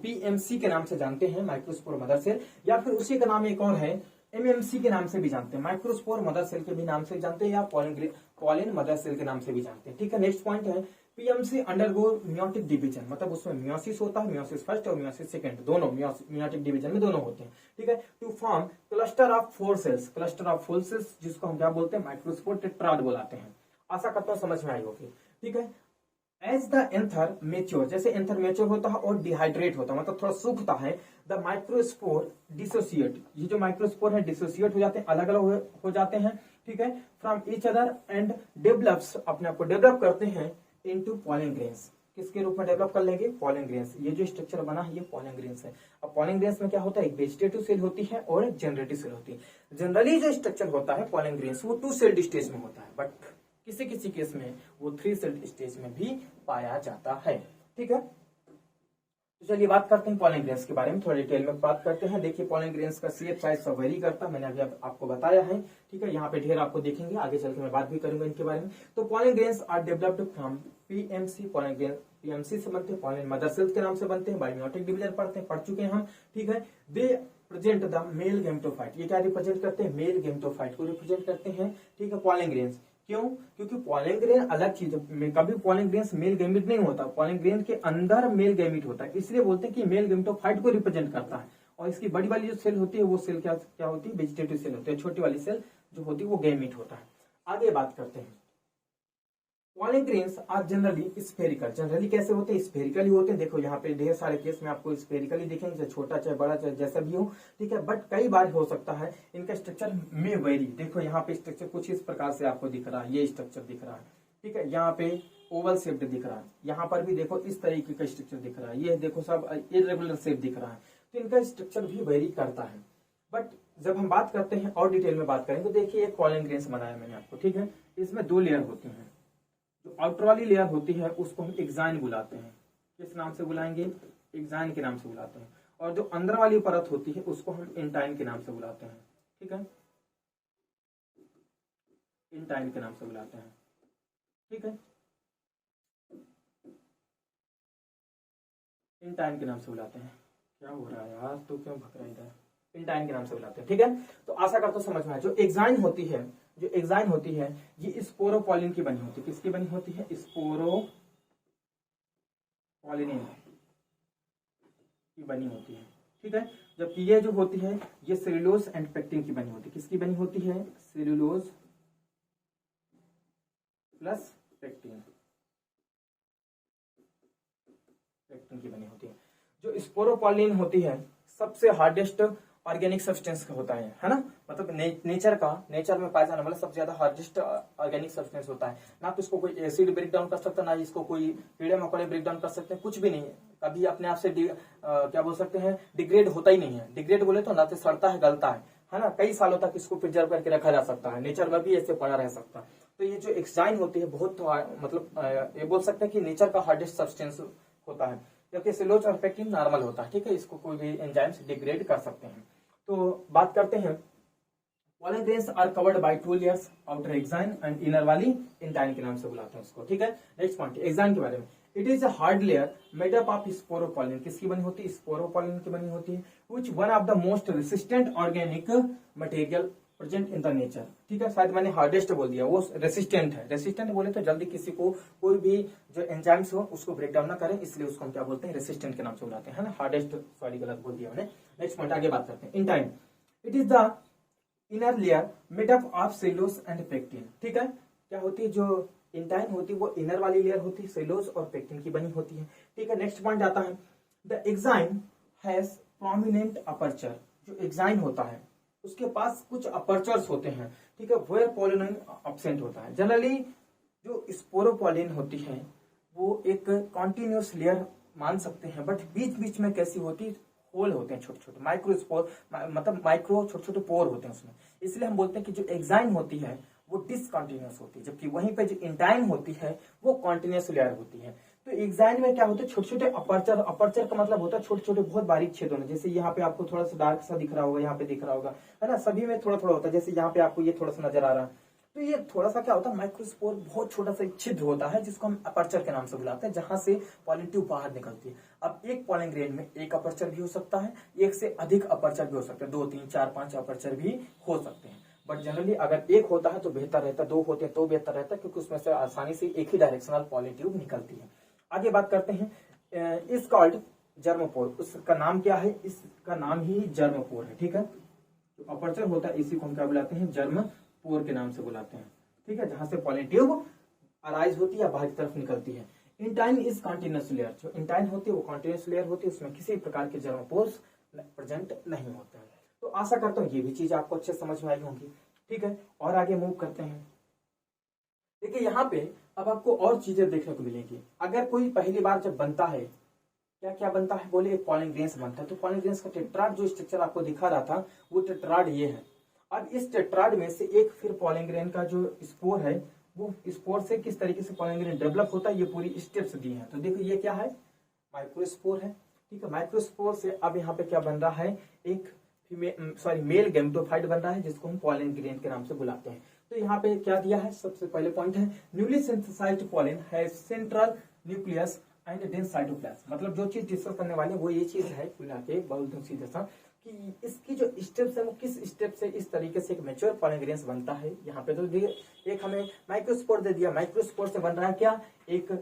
पीएमसी के नाम से जानते हैं, माइक्रोस्पोर मदर सेल, या फिर उसी का नाम एक और है एमएमसी के नाम से भी जानते हैं, माइक्रोस्पोर मदर सेल के भी नाम से जानते हैं, या पॉलिन मदर सेल के नाम से भी जानते हैं, ठीक है। नेक्स्ट पॉइंट है, पीएमसी अंडरगो मियोटिक डिवीजन, मतलब उसमें मियोसिस होता है, मियोसिस फर्स्ट और मियोसिस सेकंड, दोनों मियोटिक डिवीजन में दोनों होते हैं, ठीक है, to form cluster of 4 cells, cluster of 4 cells, जिसको हम क्या बोलते हैं, माइक्रोस्पोर टेट्राड बुलाते हैं। आशा करता हूं समझ में आई होगी, ठीक है। एज द एंथर मेच्योर, जैसे एंथर मेच्योर होता है और डिहाइड्रेट होता है, मतलब थोड़ा सूखता है, द माइक्रोस्पोर डिसोसिएट, ये जो माइक्रोस्पोर है डिसोसिएट हो जाते हैं, अलग अलग हो जाते हैं, ठीक है, from each other and develops, अपने आप को डेवलप करते हैं इनटू पॉलन ग्रेन्स। किसके रूप में डेवलप कर लेंगे, पॉलन ग्रेन्स। ये जो स्ट्रक्चर बना है ये पॉलन ग्रेन्स है। अब पॉलन ग्रेन्स में क्या होता है, एक वेजिटेटिव सेल होती है और एक जनरेटिव सेल होती है। जनरली जो स्ट्रक्चर होता है पॉलन ग्रेन्स वो 2 सेल्ड स्टेज में होता है, बट किसी किसी केस में वो 3 सेल्ड स्टेज में भी पाया जाता है, ठीक है। तो चलिए बात करते हैं पॉलन ग्रेन्स के बारे में, थोड़ा डिटेल में बात करते हैं। देखिए पॉलन ग्रेन्स का शेप साइज सब वेरी करता है, मैंने अभी आपको बताया है, ठीक है। यहाँ पे ढेर आपको देखेंगे, आगे चल के मैं बात भी करूंगा इनके बारे में। तो pollen grains are developed from PMC, pollen grain PMC से बनते हैं, पॉलन मदर सेल्स के नाम से बनते हैं, बायोमियोटिक डिवीजन पढ़ चुके हैं हम, ठीक है। दे प्रेजेंट द मेल गैमेटोफाइट, ये क्या रिप्रेजेंट करते हैं, मेल गैमेटोफाइट को रिप्रेजेंट करते हैं, ठीक है, पॉलन ग्रेन्स। क्यों, क्योंकि पॉलन ग्रेन अलग चीज है, कभी पॉलन ग्रेन मेल गैमेट नहीं होता, पॉलन ग्रेन के अंदर मेल गैमेट होता है, इसलिए बोलते हैं कि मेल गैमेटोफाइट को रिप्रेजेंट करता है। और इसकी बड़ी वाली जो सेल होती है वो सेल क्या होती है, वेजिटेटिव सेल होती है, छोटी वाली सेल जो होती है वो गैमेट होता है। आगे बात करते हैं, pollen grains are generally spherical, generally कैसे होते हैं, स्फेरिकल ही होते हैं। देखो यहाँ पे ढेर सारे केस में आपको स्फेरिकल ही दिखेंगे, चाहे छोटा चाहे बड़ा चाहे जैसा भी हो, ठीक है। बट कई बार हो सकता है इनका स्ट्रक्चर में वेरी, देखो यहाँ पे स्ट्रक्चर कुछ इस प्रकार से आपको दिख रहा है, ये स्ट्रक्चर दिख रहा है, ठीक है, यहाँ पे ओवल शेप्ड दिख रहा है, यहाँ पर भी देखो इस तरीके का स्ट्रक्चर दिख रहा है, ये देखो सब इरेगुलर शेप दिख रहा है, तो इनका स्ट्रक्चर भी वेरी करता है। बट जब हम बात करते हैं और डिटेल में बात करेंगे, तो देखिए एक पॉलन ग्रेन्स बनाया मैंने आपको, ठीक है, इसमें 2 लेयर होती है। जो आउटर वाली लेयर होती है उसको हम एक्साइन बुलाते हैं, किस नाम से बुलाएंगे, एक्साइन के नाम से बुलाते हैं। और जो अंदर वाली परत होती है उसको हम इंटाइन के नाम से बुलाते हैं, ठीक है, इंटाइन के नाम से बुलाते हैं, ठीक है, इंटाइन के नाम से बुलाते हैं। क्या हो रहा है यार, तो क्यों भग रहा है इधर, इंटाइन के नाम से बुलाते हैं, ठीक है। तो आशा करता हूं समझ में आया। जो एक्साइन होती है, जो एक्साइन होती है ये स्पोरोपोलिन की बनी होती है, किसकी बनी होती है, स्पोरोपोलिन की बनी होती है, ठीक है। जबकि ये जो होती है ये सेलुलोज एंड पेक्टिन की बनी होती है, किसकी बनी होती है, सेलुलोज प्लस पेक्टिन, पेक्टिन की बनी होती है। जो स्पोरोपोलिन होती है सबसे हार्डेस्ट ऑर्गेनिक सब्सटेंस होता है ना, मतलब नेचर में पाया जाने वाला सबसे ज्यादा हार्डेस्ट ऑर्गेनिक सब्सटेंस होता है। ना तो इसको कोई एसिड ब्रेक डाउन कर सकता, ना इसको कोई कीड़े मकोड़े ब्रेक डाउन कर सकते हैं, कुछ भी नहीं है। कभी अपने आप से क्या बोल सकते हैं, डिग्रेड होता ही नहीं है। डिग्रेड बोले तो ना तो सड़ता है, गलता है ना, कई सालों तक इसको प्रिजर्व करके रखा जा सकता है, नेचर में भी ऐसे पड़ा रह सकता है। तो ये जो एंजाइम होती है बहुत मतलब ये बोल सकते हैं कि नेचर का हार्डेस्ट सब्सटेंस होता है, जबकि सेलुलोज और पेक्टिन नॉर्मल होता है, ठीक है, इसको कोई भी एंजाइम्स डिग्रेड कर सकते हैं। तो बात करते हैं, pollen grains are covered by 2 layers, outer exine and inner वाली इंटाइन के नाम से बुलाते हैं उसको, ठीक है। नेक्स्ट पॉइंट एक्साइन के बारे में, it is a hard layer made up of sporopollenin, किसकी बनी होती है, स्पोरोपोलिन की बनी होती है, which one of the most resistant organic material present in the nature, ठीक है। शायद मैंने हार्डेस्ट बोल दिया, वो रेसिस्टेंट है। रेसिस्टेंट बोले तो जल्दी किसी को कोई भी जो एंजाइम्स हो उसको ब्रेक डाउन ना करें, इसलिए उसको हम क्या बोलते हैं, रेसिस्टेंट के नाम से बुलाते हैं ना। हार्डेस्ट सॉरी गलत बोल दिया मैंने। नेक्स्ट पॉइंट आगे बात करते हैं, intine, it is the inner layer made up of cellulose and pectin, ठीक है। क्या होती है, जो इंटाइन होती है वो इनर वाली लेयर होती है, सेलुलोज और पेक्टिन की बनी होती है, ठीक है। नेक्स्ट पॉइंट आता है, the exine has prominent aperture, जो एक्साइन होता है उसके पास कुछ अपर्चर्स होते हैं, ठीक है, वेयर पोलिन एब्सेंट होता है। जनरली जो स्पोरोपोलिन होती है वो एक कॉन्टिन्यूस लेयर मान सकते हैं, बट बीच बीच में कैसी होती है, होल होते हैं, छोटे छोटे माइक्रोस्पोर, मतलब माइक्रो छोटे छोटे पोर होते हैं उसमें, इसलिए हम बोलते हैं कि जो एक्साइन होती है वो डिसकॉन्टिन्यूस होती है, जबकि वहीं पे जो इंटाइन होती है वो कॉन्टिन्यूस लेयर होती है। तो एक्साइन में क्या होता है, छोटे छोटे अपर्चर, अपर्चर का मतलब होता है छोटे छोटे बहुत बारीक छेद होने, जैसे यहाँ पे आपको थोड़ा सा डार्क सा दिख रहा होगा, यहाँ पे दिख रहा होगा, है ना, सभी में थोड़ा थोड़ा होता है, जैसे यहाँ पे आपको ये थोड़ा सा नजर आ रहा है, तो ये थोड़ा सा क्या होता है, माइक्रोस्पोर बहुत छोटा सा छिद्र होता है जिसको हम अपर्चर के नाम से बुलाते हैं, जहां से पॉलन ट्यूब बाहर निकलती है। अब एक पॉलन ग्रेन में एक अपर्चर भी हो सकता है, एक से अधिक अपर्चर भी हो सकते हैं, 2 3 4 5 अपर्चर भी हो सकते हैं, बट जनरली अगर एक होता है तो बेहतर रहता है, 2 होते हैं तो बेहतर रहता है, क्योंकि उसमें से आसानी से एक ही डायरेक्शनल पॉलन ट्यूब निकलती है। आगे बात करते हैं, इस कॉल्ड जर्मपोर, उसका नाम क्या है, इसका नाम ही जर्मपोर है, ठीक है। तो अपर्चर होता है इसी को हम क्या बुलाते हैं, जर्मपोर के नाम से बुलाते हैं, ठीक है, जहां से पॉलन ट्यूब अराइज होती है, बाहर की तरफ निकलती है। इंटाइन इज कॉन्टिन्यूस लेयर, जो इंटाइन होती है वो कॉन्टिन्यूस लेयर होती है, उसमें किसी प्रकार के जर्मपोर्स प्रेजेंट नहीं होते हैं। तो आशा करता हूँ ये भी चीज आपको अच्छे समझ में आई होगी, ठीक है। और आगे मूव करते हैं, देखिए यहाँ पे अब आपको और चीजें देखने को मिलेंगी। अगर कोई पहली बार जब बनता है, क्या क्या बनता है बोले, एक पॉलन ग्रेन्स बनता है, तो पॉलन ग्रेन्स का टेट्राड जो स्ट्रक्चर आपको दिखा रहा था वो टेट्राड ये है। अब इस टेट्राड में से एक फिर पॉलन ग्रेन का जो स्पोर है, वो स्पोर से किस तरीके से पॉलन ग्रेन डेवलप होता है, ये पूरी स्टेप्स दी है। तो देखो ये क्या है, माइक्रोस्पोर है, ठीक है। माइक्रोस्पोर से अब यहाँ पे क्या बन रहा है, एक मेल गैमेटोफाइट बन रहा है, जिसको हम पॉलन ग्रेन के नाम से बुलाते हैं। तो यहाँ पे क्या दिया है, सबसे पहले पॉइंट है, न्यूली सिंथेसाइज्ड पॉलन है central nucleus and dense cytoplasm, मतलब जो चीज डिस्कस करने वाले वो ये चीज है, बोल दूं सीधे सा कि इसकी जो स्टेप्स है वो किस स्टेप से इस तरीके से एक मैच्योर पॉलन ग्रेन्स बनता है। यहाँ पे तो एक हमें माइक्रोस्पोर दे दिया, माइक्रोस्पोर से बन रहा है क्या, एक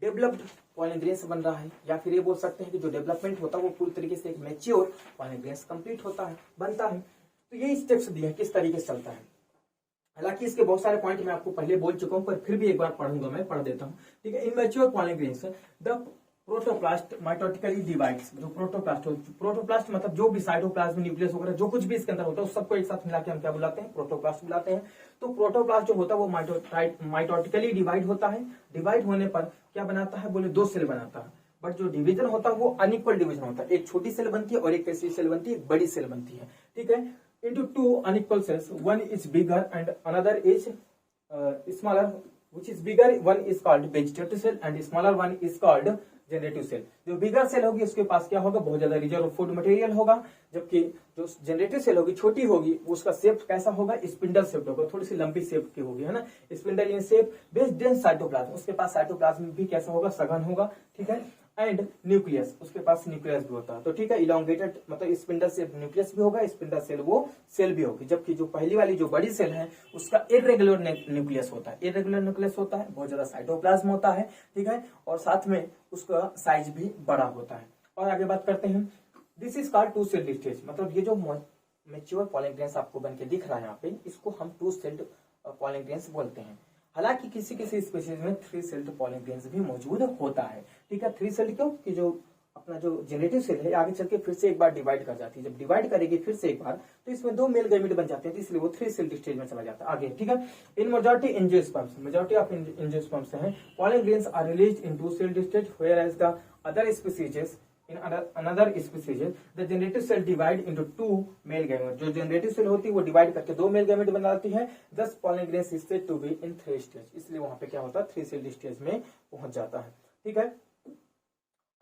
डेवलप्ड पॉलन ग्रेन्स बन रहा है, या फिर ये बोल सकते हैं कि जो डेवलपमेंट होता है वो पूरी तरीके से एक मैच्योर पॉलन ग्रेन्स कंप्लीट होता है, बनता है। तो यही स्टेप्स दिए हैं किस तरीके से चलता है। हालांकि इसके बहुत सारे पॉइंट मैं आपको पहले बोल चुका हूं, पर फिर भी एक बार पढ़ूंगा, मैं पढ़ देता हूं, ठीक है। Immature pollen grains, the protoplast mitotically divides, जो प्रोटोप्लास्ट मतलब जो भी साइटोप्लाज्म न्यूक्लियस वगैरह जो कुछ भी इसके अंदर होता है उस सबको एक साथ मिला के हम क्या बुलाते हैं, प्रोटोप्लास्ट बुलाते हैं। तो प्रोटोप्लास्ट जो होता है वो माइटोटिकली डिवाइड होता है, डिवाइड होने पर क्या बनाता है बोले, 2 सेल बनाता है, बट जो डिवीजन होता है वो अनइक्वल डिवीजन होता है, एक छोटी सेल बनती है और एक कैसी सेल बनती है, एक बड़ी सेल बनती है, ठीक है। into 2 unequal cells, one is bigger and another is smaller, which is bigger one is called vegetative cell and smaller one is called generative cell. जो बिगर सेल होगी उसके पास क्या होगा, बहुत ज्यादा रिजर्व फूड मटेरियल होगा, जबकि जो जनरेटिव सेल होगी छोटी होगी उसका शेप कैसा होगा, स्पिंडल शेप होगा, थोड़ी सी लंबी शेप की होगी, है ना, spindle in shape, based dense cytoplasm, उसके पास साइटोप्लाज्म भी कैसा होगा, सघन होगा, ठीक है। एंड न्यूक्लियस, उसके पास न्यूक्लियस भी होता है, तो ठीक है, इलोंगेटेड मतलब स्पिंडल से न्यूक्लियस भी होगा, स्पिंडल सेल वो सेल भी होगी, जबकि जो पहली वाली जो बड़ी सेल है उसका इरेगुलर न्यूक्लियस होता है, इरेगुलर न्यूक्लियस होता है, बहुत ज्यादा साइटोप्लाज्म होता है, ठीक है, और साथ में उसका साइज भी बड़ा होता है। और आगे बात करते हैं, this is called 2 celled stage, मतलब ये जो मैच्योर पॉलन ग्रेन्स आपको बन के दिख रहा है यहाँ पे, इसको हम 2 सेल्ड पॉलन ग्रेन्स बोलते हैं। हालांकि किसी किसी स्पीशीज में 3 सेल्ड पॉलन ग्रेन्स भी मौजूद होता है, ठीक है। 3 सेल्ड क्यों, कि जो अपना जो जेनेटिव सेल है आगे चल के फिर से एक बार डिवाइड कर जाती है। जब डिवाइड करेगी फिर से एक बार तो इसमें 2 मेल गैमेट बन जाते हैं, तो इसलिए वो 3 सेल्ड स्टेज में चला जाता है आगे। ठीक है, in majority angiosperms, majority of angiosperms हैं, pollen grains are released in 2 celled stage, whereas the other species in another species the generative cell divide into 2 male gamete। जो generative cell होती है वो डिवाइड करके 2 male gamete बनाती है। thus pollen grains is said to be in 3 stage, इसलिए वहां पे क्या होता है 3 सेल्ड स्टेज में पहुंच जाता है। ठीक है,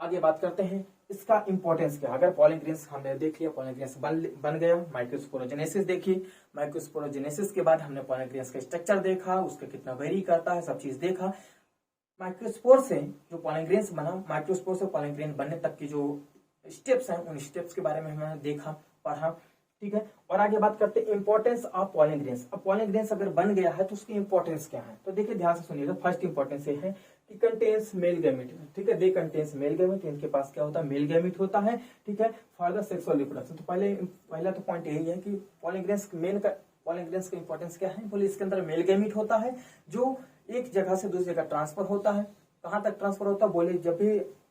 आगे बात करते हैं इसका इंपॉर्टेंस क्या। अगर पॉलन ग्रेन्स हमने देख लिया, पॉलन ग्रेन्स बन गया, माइक्रोस्पोरोजेनेसिस देखिए, माइक्रोस्पोरोजेनेसिस के बाद हमने पॉलन ग्रेन्स का स्ट्रक्चर देखा, उसका कितना वेरी करता है, सब चीज देखा। माइक्रोस्पोर से जो पॉलन ग्रेन्स बना, माइक्रोस्पोर से पॉलन ग्रेन बनने तक की जो स्टेप्स हैं उन स्टेप्स के बारे में हमने देखा, पढ़ा। ठीक है, और आगे बात करते हैं इंपॉर्टेंस ऑफ पॉलन ग्रेन्स। अब पॉलन ग्रेन्स अगर बन गया है तो उसकी इंपॉर्टेंस क्या है, तो देखिए ध्यान से सुनिएगा। फर्स्ट इंपॉर्टेंस ये है कि कंटेन्स मेल गैमेट। ठीक है, दे कंटेन्स मेल गैमेट, इनके पास क्या होता है मेल गैमेट होता है। ठीक है, फॉर द सेक्सुअल रिप्रोडक्शन। तो पहला तो पॉइंट यही है कि पॉलन ग्रेन्स पॉलन ग्रेन्स का इंपॉर्टेंस क्या है, बोले इसके अंदर मेल गैमेट होता है जो एक जगह से दूसरी जगह ट्रांसफर होता है। कहां तक ट्रांसफर होता है, बोले जब भी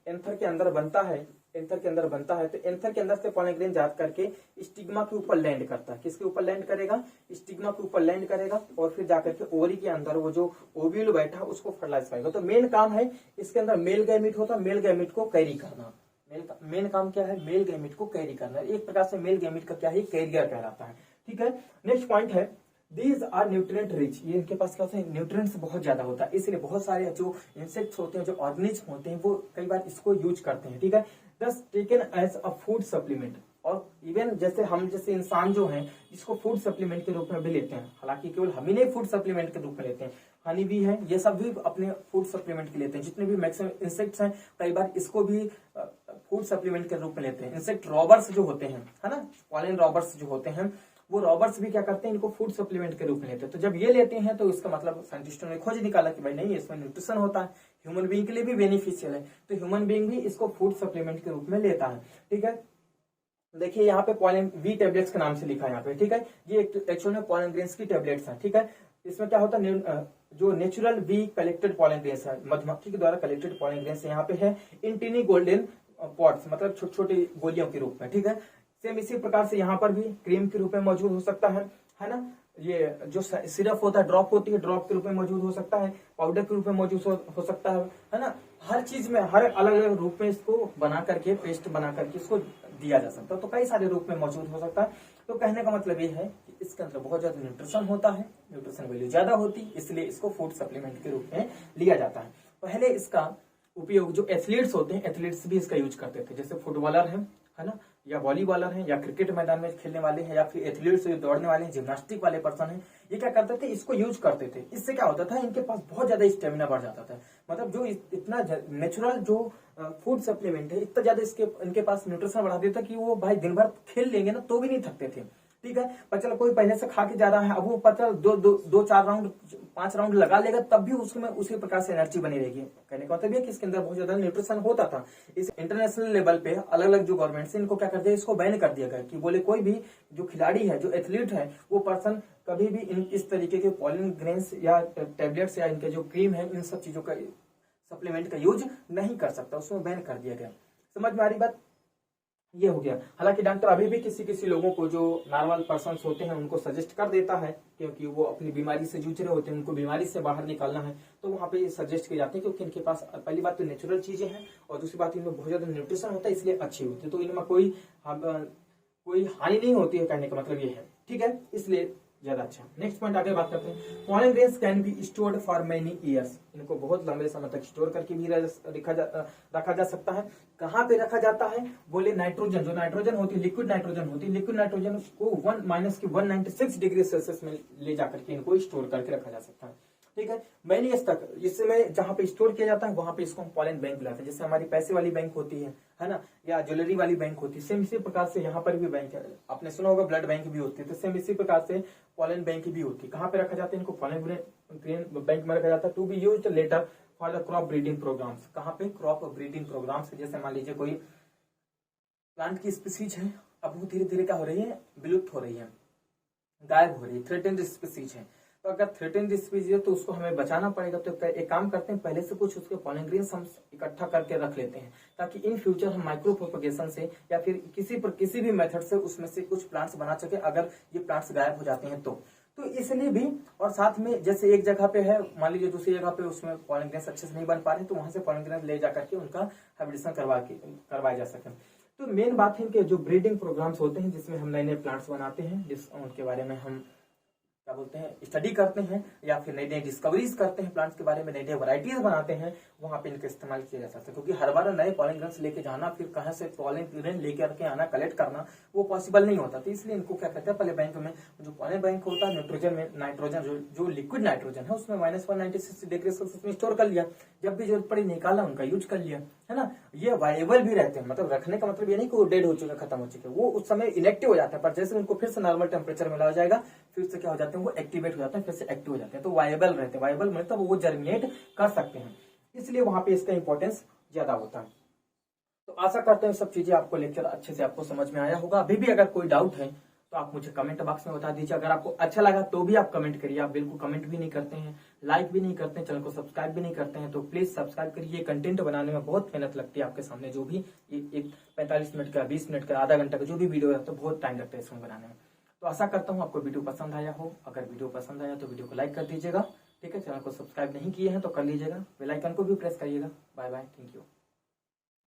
एंथर के अंदर बनता है तो एंथर के अंदर से पॉलन ग्रेन जा करके स्टिग्मा के ऊपर लैंड करता है। किसके ऊपर लैंड करेगा, स्टिग्मा के ऊपर लैंड करेगा और फिर जाकर के ओवरी के अंदर वो जो ओव्यूल बैठा उसको फर्टिलाइज करेगा। तो मेन काम है इसके अंदर मेल गैमेट होता है, मेल गैमेट को कैरी करना। मेन काम क्या है, मेल गैमेट को कैरी करना। एक प्रकार से मेल गैमेट का क्या है, कैरियर कहलाता है। ठीक है, नेक्स्ट पॉइंट है दीज आर न्यूट्रिएंट रिच। ये इनके पास क्या होता है, न्यूट्रिएंट्स बहुत ज्यादा होता है, इसलिए बहुत सारे जो इंसेक्ट्स होते हैं, जो ऑर्गेनिज्म होते हैं, वो कई बार इसको यूज करते हैं। ठीक है, this taken as a food supplement. और इवन जैसे हम जैसे इंसान जो हैं इसको फूड सप्लीमेंट के रूप में भी लेते हैं। हालांकि केवल हम ही नहीं फूड सप्लीमेंट के रूप में लेते हैं, हनी भी है, ये सब भी अपने फूड सप्लीमेंट के लेते हैं। जितने भी मैक्सिमम इंसेक्ट्स हैं कई बार इसको भी फूड सप्लीमेंट के रूप में लेते हैं। इंसेक्ट रॉबर्स जो होते हैं, है ना, पॉलन रॉबर्स जो होते हैं, वो रॉबर्स भी क्या करते हैं, इनको फूड सप्लीमेंट के रूप में लेते हैं। तो जब ये लेते हैं तो इसका मतलब साइंटिस्टों ने खोज निकाला कि भाई नहीं, इसमें न्यूट्रिशन होता है, ह्यूमन बीइंग के लिए भी बेनिफिशियल है, तो ह्यूमन बीइंग भी इसको फूड सप्लीमेंट के रूप में लेता है। ठीक है, देखिए यहाँ पे पॉलन वी टेबलेट्स के नाम से लिखा है यहाँ पे। ठीक है, ये एक्चुअल में पॉलन ग्रेन्स की टेबलेट्स हैं। ठीक है, इसमें क्या होता है, जो natural we collected pollen grains है, मधुमक्खी के द्वारा कलेक्टेड पॉलन ग्रेन्स यहाँ पे है इन टिनी गोल्डन पॉट्स, मतलब छोटे छोटे गोलियों के रूप में। ठीक है, सेम इसी प्रकार से यहाँ पर भी क्रीम के रूप में मौजूद हो सकता है ना। ये जो सिरप होता है, ड्रॉप होती है, ड्रॉप के रूप में मौजूद हो सकता है, पाउडर के रूप में मौजूद हो सकता है ना। हर चीज में हर अलग अलग रूप में इसको बना करके, पेस्ट बना करके इसको दिया जा सकता है। तो कई सारे रूप में मौजूद हो सकता है। तो कहने का मतलब ये है कि इसके अंदर बहुत ज्यादा न्यूट्रिशन होता है, न्यूट्रिशन वैल्यू ज्यादा होती है, इसलिए इसको फूड सप्लीमेंट के रूप में लिया जाता है। पहले इसका उपयोग जो एथलीट्स होते हैं, एथलीट्स भी इसका यूज करते थे, जैसे फुटबॉलर है ना, या वॉलीबॉलर हैं, या क्रिकेट मैदान में खेलने वाले हैं, या फिर एथलीट्स दौड़ने वाले हैं, जिम्नास्टिक वाले पर्सन हैं, ये क्या करते थे, इसको यूज करते थे। इससे क्या होता था, इनके पास बहुत ज्यादा स्टेमिना बढ़ जाता था। मतलब जो इतना नेचुरल जो फूड सप्लीमेंट है, इतना ज्यादा इनके पास न्यूट्रिशन बढ़ा देता कि वो भाई दिन भर खेल लेंगे ना तो भी नहीं थकते थे। ठीक है, पर चलो कोई पहले से खा के जा रहा है, अब वो पता दो 4 राउंड 5 राउंड लगा लेगा तब भी उसमें उसी प्रकार से एनर्जी बनी रहेगी। कहने का मतलब ये कि इसके अंदर बहुत ज्यादा न्यूट्रिशन होता था। इस इंटरनेशनल लेवल पे अलग अलग जो गवर्नमेंट है इनको क्या कर दिया, इसको बैन कर दिया गया कि बोले कोई भी जो खिलाड़ी है, जो एथलीट है, वो पर्सन कभी भी इस तरीके के पॉलन ग्रेन्स या टेबलेट्स या इनके जो क्रीम है, इन सब चीजों का सप्लीमेंट का यूज नहीं कर सकता, उसमें बैन कर दिया गया। समझ में आ रही बात, ये हो गया। हालांकि डॉक्टर अभी भी किसी लोगों को, जो नॉर्मल पर्सन्स होते हैं, उनको सजेस्ट कर देता है, क्योंकि वो अपनी बीमारी से जूझ रहे होते हैं, उनको बीमारी से बाहर निकालना है, तो वहां पे सजेस्ट किए जाते हैं, क्योंकि इनके पास पहली बात तो नेचुरल चीजें हैं और दूसरी बात इनमें बहुत ज्यादा न्यूट्रिशन होता है, इसलिए अच्छी होती है। तो इनमें कोई हानि नहीं होती है, कहने का मतलब ये है। ठीक है, इसलिए ज्यादा अच्छा। नेक्स्ट पॉइंट आगे बात करते हैं, pollen grains can be stored for many years. इनको बहुत लंबे समय तक स्टोर करके भी रखा जा सकता है। कहाँ पे रखा जाता है, बोले नाइट्रोजन, जो नाइट्रोजन होती है, लिक्विड नाइट्रोजन होती है, लिक्विड नाइट्रोजन को 1-196 डिग्री सेल्सियस में ले जाकर के इनको स्टोर करके रखा जा सकता है। ठीक है, मैनी ईयर्स तक। इसमें जहां पे स्टोर किया जाता है वहां पे इसको हम पॉलन बैंक बुलाते हैं। जैसे हमारी पैसे वाली बैंक होती है ना, या ज्वेलरी वाली बैंक होती है, सेम इसी प्रकार से यहाँ पर भी बैंक है। आपने सुना होगा ब्लड बैंक भी होती है, तो सेम इसी प्रकार से पॉलन बैंक भी होती है। कहाँ पे रखा जाता है, इनको पॉलन ग्रेन बैंक में रखा जाता है, to be used later for the crop breeding programs. कहाँ पे, क्रॉप ब्रीडिंग प्रोग्राम्स। जैसे मान लीजिए कोई प्लांट की स्पीसीज है, अब वो धीरे धीरे क्या हो रही है, विलुप्त हो रही है, गायब हो रही है, थ्रेटेंड स्पीसीज है, तो अगर थ्रेटेन स्पीसीज है तो उसको हमें बचाना पड़ेगा। तो एक काम करते हैं, पहले से कुछ उसके पॉलन ग्रेन्स हम इकट्ठा करके रख लेते हैं, ताकि इन फ्यूचर हम माइक्रो प्रोपगेशन से या फिर किसी भी मेथड से उसमें से कुछ प्लांट्स बना सके, अगर ये प्लांट्स गायब हो जाते हैं तो इसलिए भी। और साथ में जैसे एक जगह पे है, मान लीजिए दूसरी जगह पे उसमें पॉलन ग्रेन्स अच्छे से नहीं बन पा रहे, तो वहां से पॉलन ग्रेन्स ले जाकर के उनका हाइब्रिडेशन करवाया जा सके। तो मेन बात है कि जो ब्रीडिंग प्रोग्राम्स होते हैं जिसमें हम नए नए प्लांट्स बनाते हैं, उनके बारे में हम क्या बोलते हैं, स्टडी करते हैं, या फिर नई नई डिस्कवरीज करते हैं प्लांट्स के बारे में, नई नई वैरायटीज बनाते हैं, वहां पे इनका इस्तेमाल किया जा सकता है। क्योंकि हर बार नए पॉलन ग्रेन्स लेके जाना, फिर कहां से पॉलन ग्रेन लेकर के आना, कलेक्ट करना, वो पॉसिबल नहीं होता। तो इसलिए इनको क्या कहते हैं, पहले बैंक में जो पॉलन बैंक होता है, नाइट्रोजन जो लिक्विड नाइट्रोजन है उसमें -196 डिग्री सेल्सियस में स्टोर कर लिया, जब भी जरूरत पड़ी निकाला, उनका यूज कर लिया, है ना। ये वायबल भी रहते हैं, मतलब रखने का मतलब ये नहीं कि वो डेड हो चुके, खत्म हो चुके, वो उस समय इनएक्टिव हो जाते हैं, पर जैसे उनको फिर से नॉर्मल टेम्परेचर में लाया जाएगा, फिर से क्या हो जाते हैं, वो एक्टिवेट हो जाते हैं, फिर से एक्टिव हो जाते हैं। तो वायबल रहते हैं, वायबल मतलब वो जर्मिनेट कर सकते हैं, इसलिए वहां पे इसका इंपॉर्टेंस ज्यादा होता है। तो आशा करते हैं सब चीजें आपको लेक्चर अच्छे से आपको समझ में आया होगा। अभी भी अगर कोई डाउट है तो आप मुझे कमेंट बॉक्स में बता दीजिए। अगर आपको अच्छा लगा तो भी आप कमेंट करिए। आप बिल्कुल कमेंट भी नहीं करते हैं, लाइक भी नहीं करते हैं, चैनल को सब्सक्राइब भी नहीं करते हैं, तो प्लीज सब्सक्राइब करिए। कंटेंट बनाने में बहुत मेहनत लगती है आपके सामने, जो भी एक 45 मिनट का, 20 मिनट का, आधा घंटा का जो भी वीडियो रहता है, तो बहुत टाइम लगता है इसमें बनाने में। तो आशा करता हूँ आपको वीडियो पसंद आया हो। अगर वीडियो पसंद आया तो वीडियो को लाइक कर दीजिएगा, ठीक है। चैनल को सब्सक्राइब नहीं किए हैं तो कर लीजिएगा, बेल आइकन को भी प्रेस करिएगा। Bye bye, thank you.